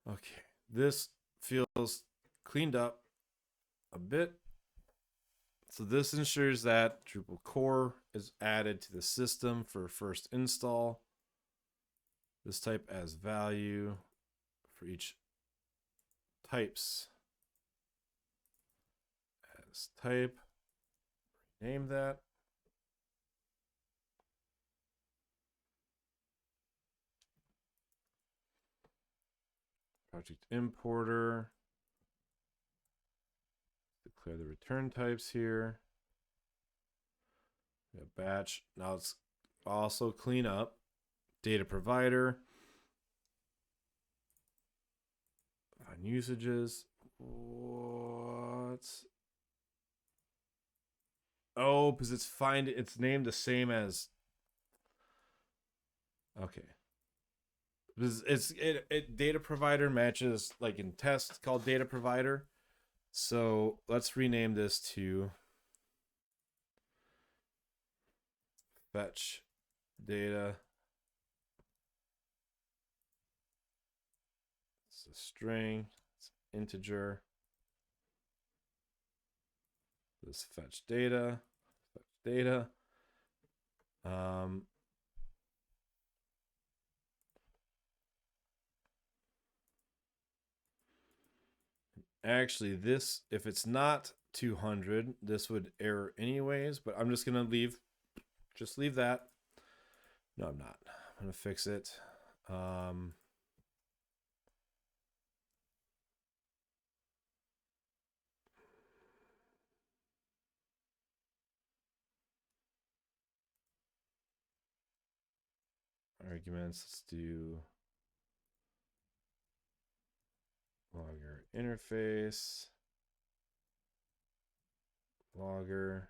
Okay, this feels cleaned up a bit. So this ensures that Drupal core is added to the system for first install. This type as value for each types as type. Rename that. Project importer. Declare the return types here. We have batch. Now let's also clean up data provider. Find usages. What? Oh, because it's named the same as. Okay. It data provider matches like in test, it's called data provider. So let's rename this to fetch data. It's a string, it's integer. This fetch data. Actually, this, if it's not 200, this would error anyways, but I'm just going to just leave that. No, I'm not. I'm going to fix it. Arguments, let's do logger interface, logger,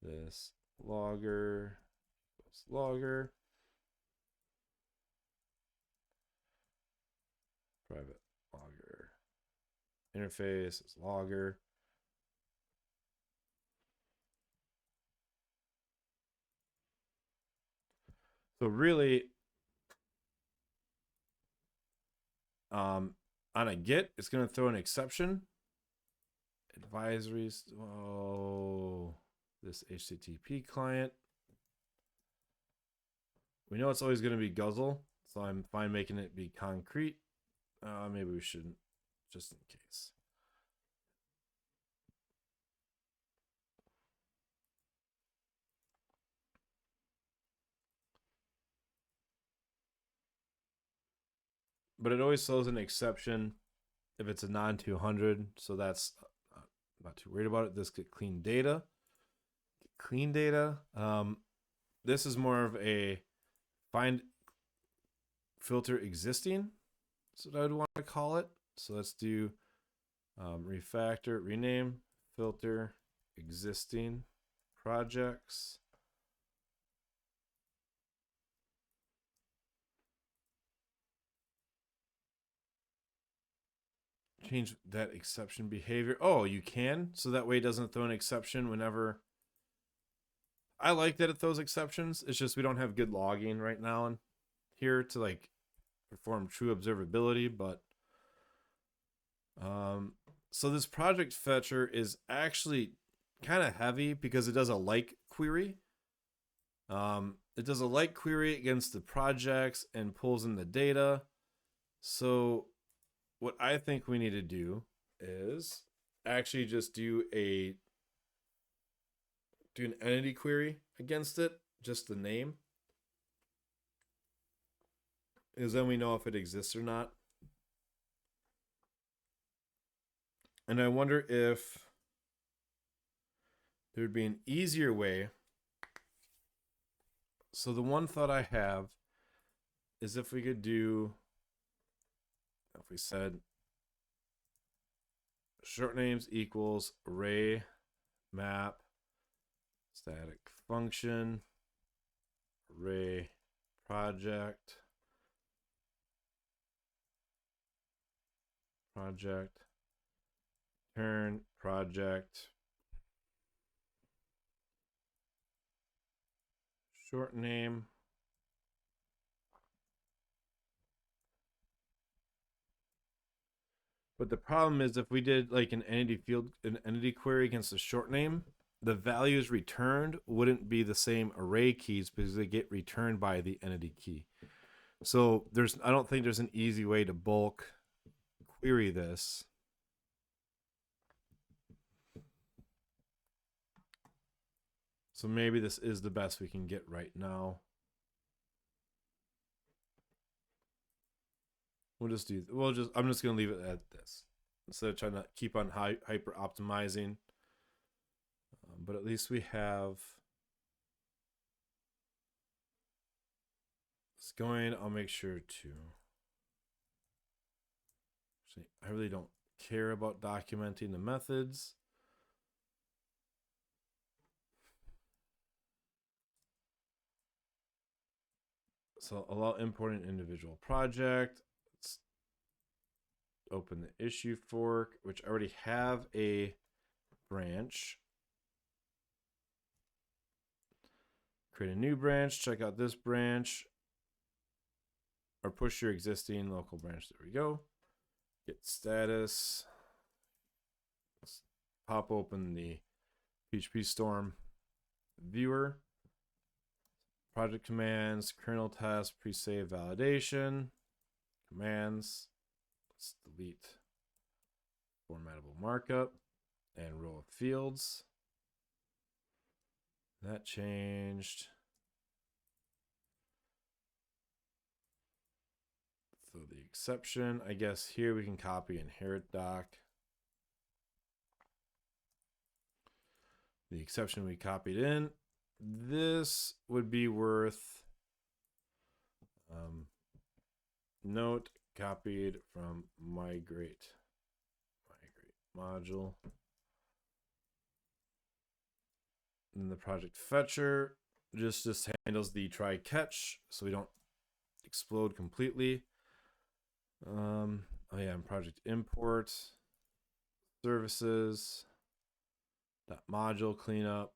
this logger, private logger interface is logger. So really, on a get, it's going to throw an exception. Advisories. Oh, this HTTP client. We know it's always going to be guzzle, so I'm fine making it be concrete. Maybe we shouldn't, just in case. but it always throws an exception if it's a non-200. So that's not too worried about it. This get clean data. Clean data. This is more of a find filter existing. That's what I would want to call it. So let's do refactor, rename, filter, existing projects. Change that exception behavior. Oh, you can? So that way it doesn't throw an exception whenever. I like that it throws exceptions. It's just we don't have good logging right now in here to like perform true observability, but so this project fetcher is actually kind of heavy because it does a like query. It does a like query against the projects and pulls in the data. So what I think we need to do is actually just do an entity query against it, just the name, because then we know if it exists or not. And I wonder if there would be an easier way. So the one thought I have is if we could do, if we said short names equals array map static function array project turn project short name But the problem is if we did like an entity query against a short name, the values returned wouldn't be the same array keys because they get returned by the entity key. So I don't think there's an easy way to bulk query this. So maybe this is the best we can get right now. I'm just gonna leave it at this instead of trying to keep on hyper optimizing. But at least we have this going. I'll make sure to. Actually, I really don't care about documenting the methods. So allow importing individual project. Let's open the issue fork, which I already have a branch. Create a new branch, check out this branch, or push your existing local branch. There we go. Get status. Let's pop open the PHP Storm viewer. Project commands, kernel test, pre-save validation, commands. Let's delete formatable markup and row of fields. That changed. So the exception, I guess here we can copy inherit doc. The exception we copied in. This would be worth note copied from migrate module. And the project fetcher just handles the try catch so we don't explode completely. Oh yeah, and project import services .module cleanup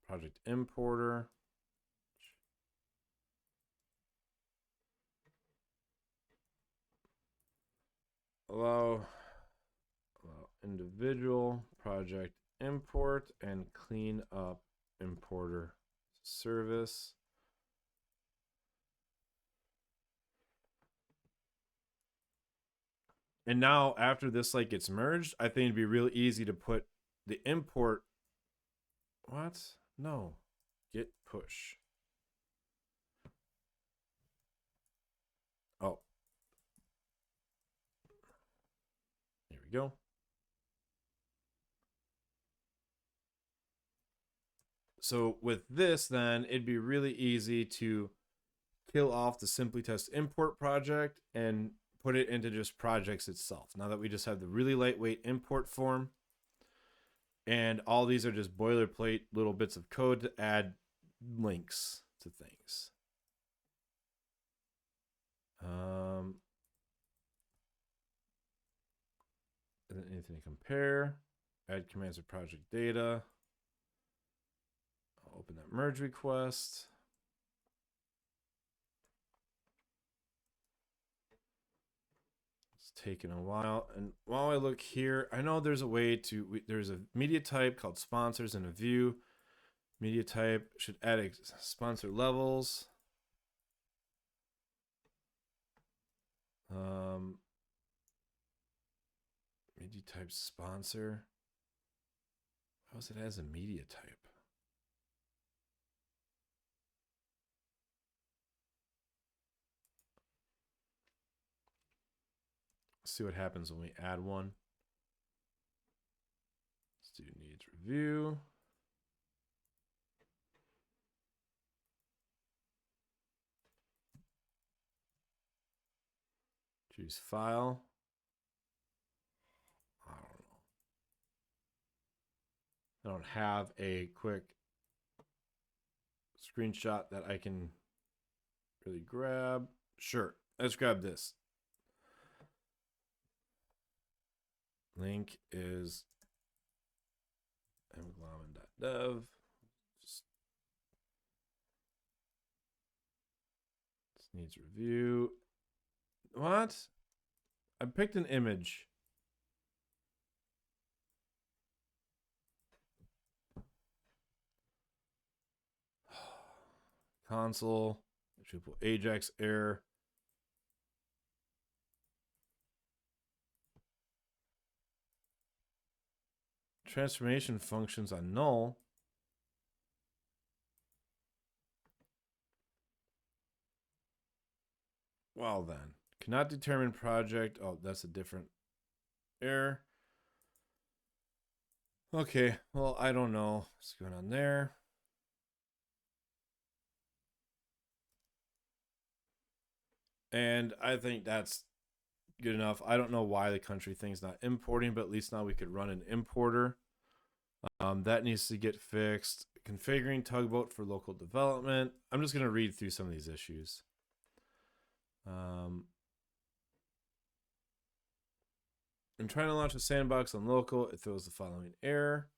project importer. Allow individual project import and clean up importer service. And now after this like gets merged, I think it'd be real easy to put the import. What? No. Git push. go. So with this, then it'd be really easy to kill off the Simply Test import project and put it into just projects itself. Now that we just have the really lightweight import form, and all these are just boilerplate little bits of code to add links to things. Anything to compare, add commands to project data. I'll open that merge request. It's taking a while. And while I look here, I know there's a way to, there's a media type called sponsors in a view. Media type should add sponsor levels. Media type sponsor. How is it as a media type? Let's see what happens when we add one. Student needs review. Choose file. I don't know. I don't have a quick screenshot that I can really grab. Sure, let's grab this. Link is mglommen.dev. Just this needs review. What? I picked an image. Console, triple Ajax error. Transformation functions on null. Well then, cannot determine project. Oh, that's a different error. Okay, well, I don't know what's going on there. And I think that's good enough. I don't know why the country thing's not importing, but at least now we could run an importer. That needs to get fixed. Configuring Tugboat for local development. I'm just going to read through some of these issues. I'm trying to launch a sandbox on local. It throws the following error.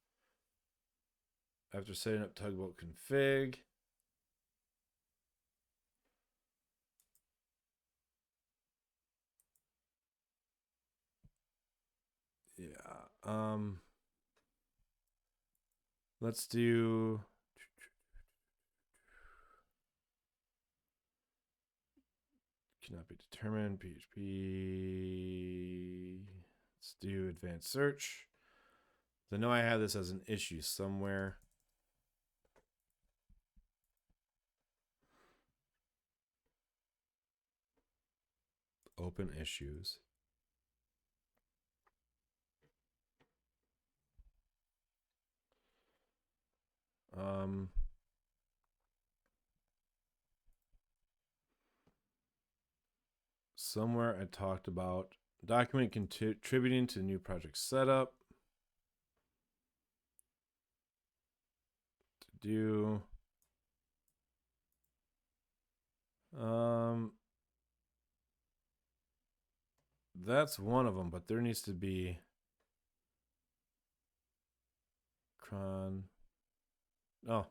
After setting up Tugboat config. Yeah. Let's do. Cannot be determined. PHP. Let's do advanced search. I know I have this as an issue somewhere. Open issues. Somewhere I talked about document contributing to new project setup. To do. That's one of them, but there needs to be cron. Oh,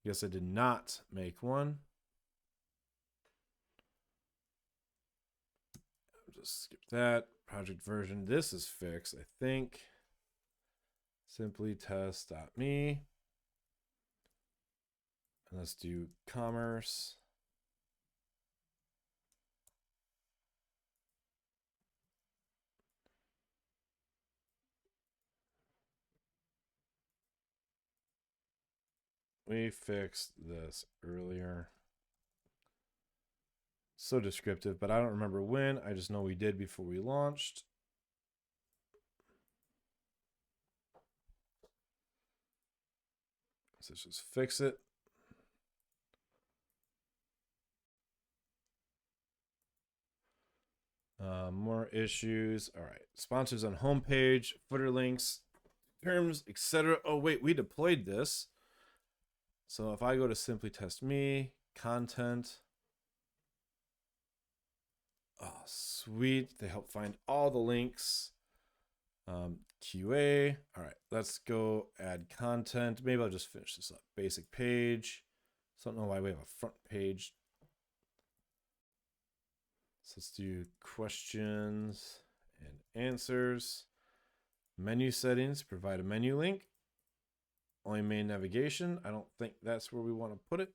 guess I did not make one. Just skip that. Project version. This is fixed, I think. Simply test.me. And let's do commerce. We fixed this earlier. So descriptive, but I don't remember when. I just know we did before we launched. So let's just fix it. More issues. All right. Sponsors on homepage, footer links, terms, etc. Oh, wait, we deployed this. So if I go to simply test me, content. Oh, sweet. They help find all the links. QA. All right, let's go add content. Maybe I'll just finish this up. Basic page. So I don't know why we have a front page. So let's do questions and answers. Menu settings, provide a menu link. Only main navigation. I don't think that's where we want to put it.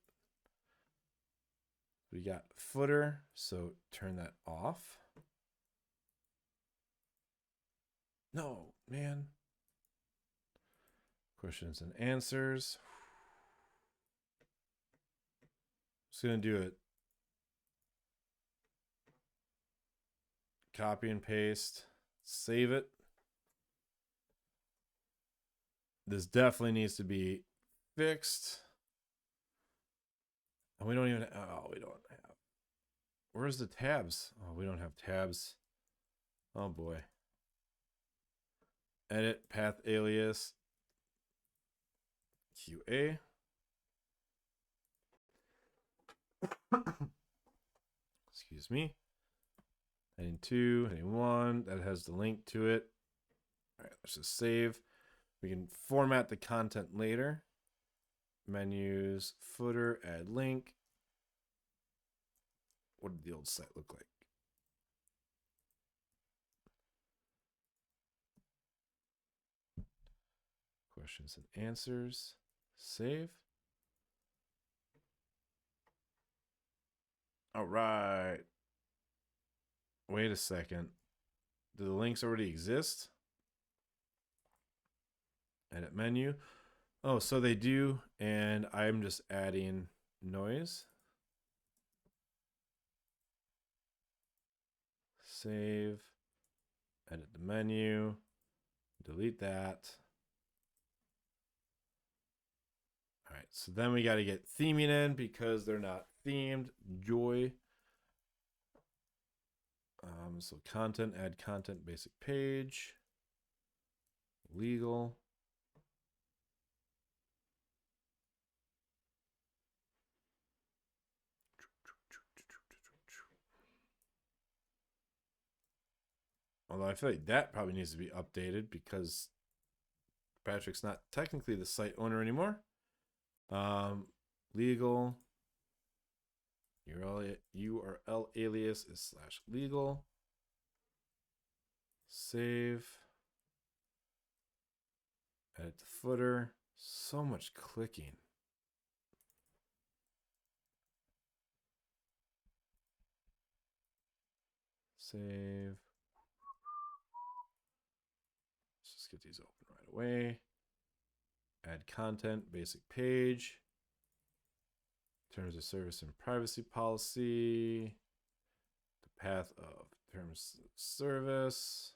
We got footer, so turn that off. No, man. Questions and answers. Just gonna do it. Copy and paste. Save it. This definitely needs to be fixed. And we don't even, oh, we don't have. Where's the tabs? Oh, we don't have tabs. Oh boy. Edit path alias. QA. Excuse me. Heading 2, heading 1. That has the link to it. All right, let's just save. We can format the content later. Menus, footer, add link. What did the old site look like? Questions and answers. Save. All right. Wait a second. Do the links already exist? Edit menu. Oh, so they do, and I'm just adding noise. Save. Edit the menu. Delete that. All right, so then we got to get theming in because they're not themed. Joy. So content, add content, basic page. Legal. Although I feel like that probably needs to be updated because Patrick's not technically the site owner anymore. Legal. URL alias is /legal. Save. Edit the footer. So much clicking. Save. Let's just get these open right away. Add content, basic page. Terms of service and privacy policy. The path of terms of service.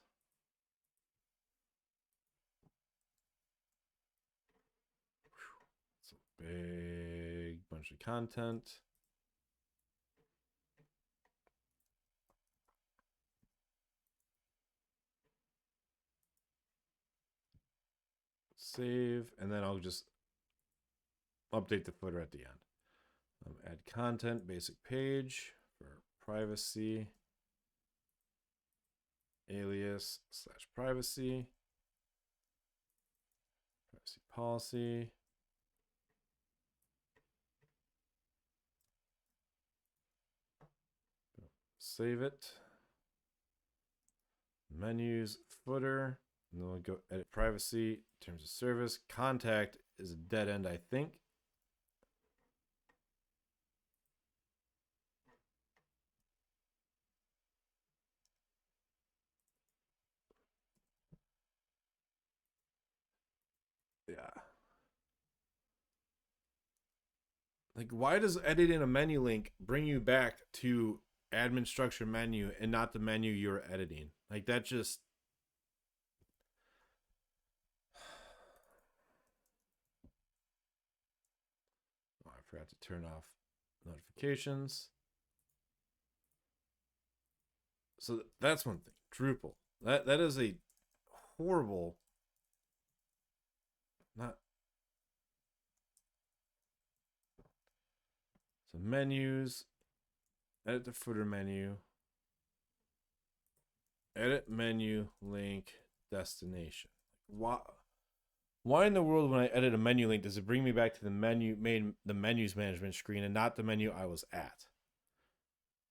It's a big bunch of content. Save, and then I'll just update the footer at the end. Add content, basic page for privacy, alias /privacy, privacy policy. Save it. Menus, footer, and then we'll go edit privacy, terms of service. Contact is a dead end, I think. Yeah. Like, why does editing a menu link bring you back to admin structure menu and not the menu you're editing? Like, that just... Forgot to turn off notifications. So that's one thing. Drupal. That is a horrible. Not. So menus. Edit the footer menu. Edit menu, link, destination. Why in the world when I edit a menu link does it bring me back to the menus management screen and not the menu I was at?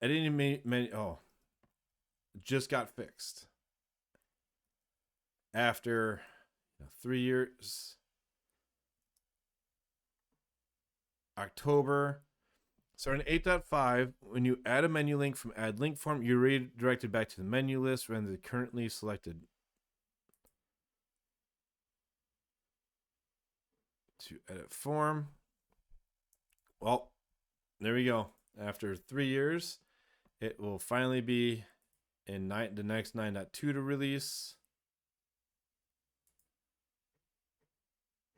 Editing menu. Oh, just got fixed after 3 years. October. So in 8.5, when you add a menu link from add link form, you're redirected back to the menu list rather than the currently selected. To edit form. Well, there we go. After 3 years, it will finally be in the next 9.2 to release.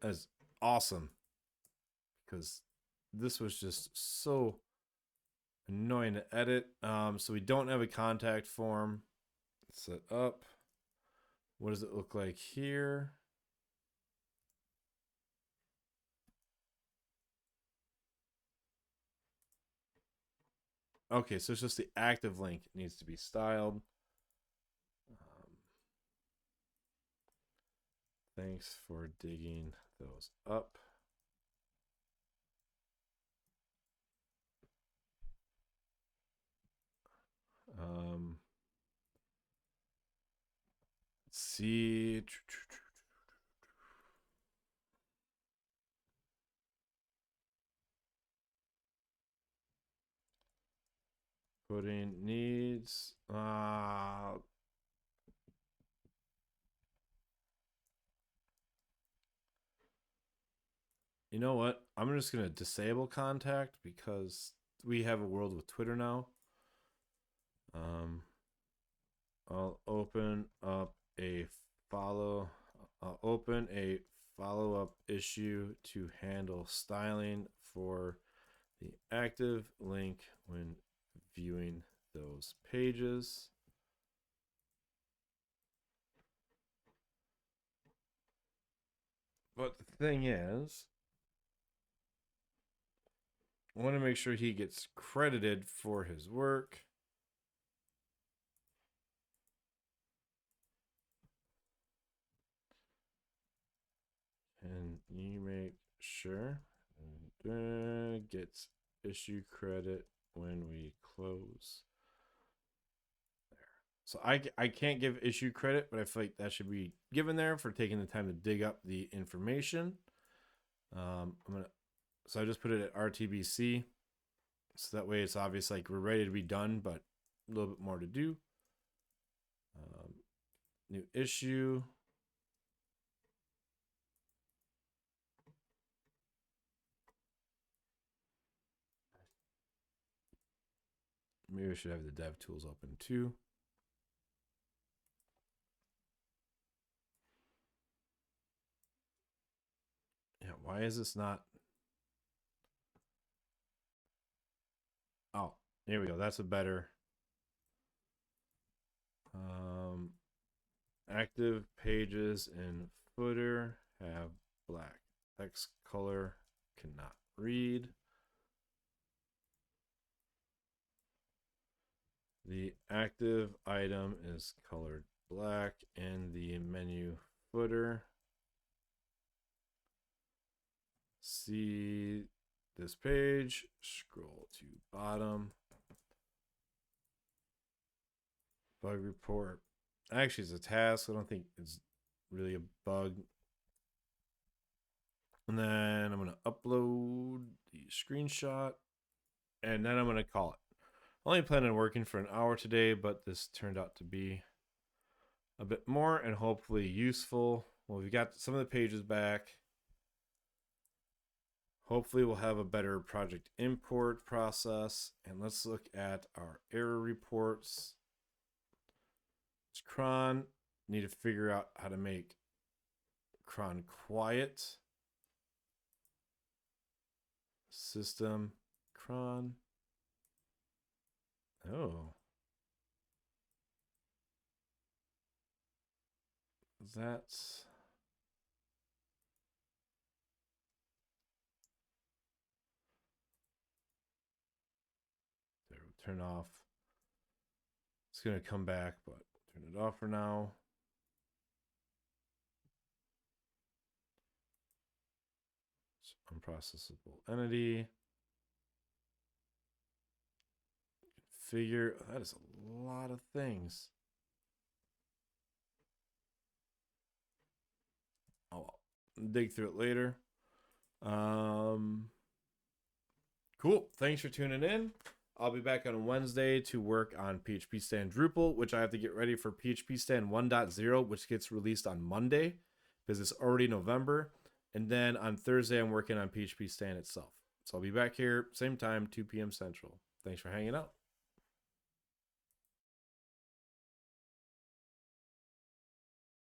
That's awesome. Because this was just so annoying to edit. So we don't have a contact form set up. What does it look like here? Okay, so it's just the active link needs to be styled. Thanks for digging those up. Let's see. Putting needs. You know what? I'm just going to disable contact because we have a world with Twitter now. I'll open up a follow-up issue to handle styling for the active link when viewing those pages. But the thing is, I want to make sure he gets credited for his work. And you make sure gets issue credit when we close. There. So I can't give issue credit, but I feel like that should be given there for taking the time to dig up the information. So I just put it at RTBC. So that way it's obvious like we're ready to be done, but a little bit more to do. New issue. Maybe we should have the dev tools open too. Yeah, why is this not? Oh, here we go. That's a better. Active pages in footer have black. Text color cannot read. The active item is colored black and the menu footer. See this page, scroll to bottom. Bug report. Actually, it's a task. I don't think it's really a bug. And then I'm going to upload the screenshot. And then I'm going to call it. I only plan on working for an hour today, but this turned out to be a bit more and hopefully useful. Well, we got some of the pages back. Hopefully we'll have a better project import process. And let's look at our error reports. It's cron. Need to figure out how to make cron quiet. system cron. Oh. That's there. We'll turn off. It's gonna come back, but turn it off for now. It's unprocessable entity. Configure. That is a lot of things. I'll dig through it later. Cool. Thanks for tuning in. I'll be back on Wednesday to work on PHP Stand Drupal, which I have to get ready for PHP Stand 1.0, which gets released on Monday because it's already November. And then on Thursday, I'm working on PHP Stand itself. So I'll be back here, same time, 2 p.m. Central. Thanks for hanging out.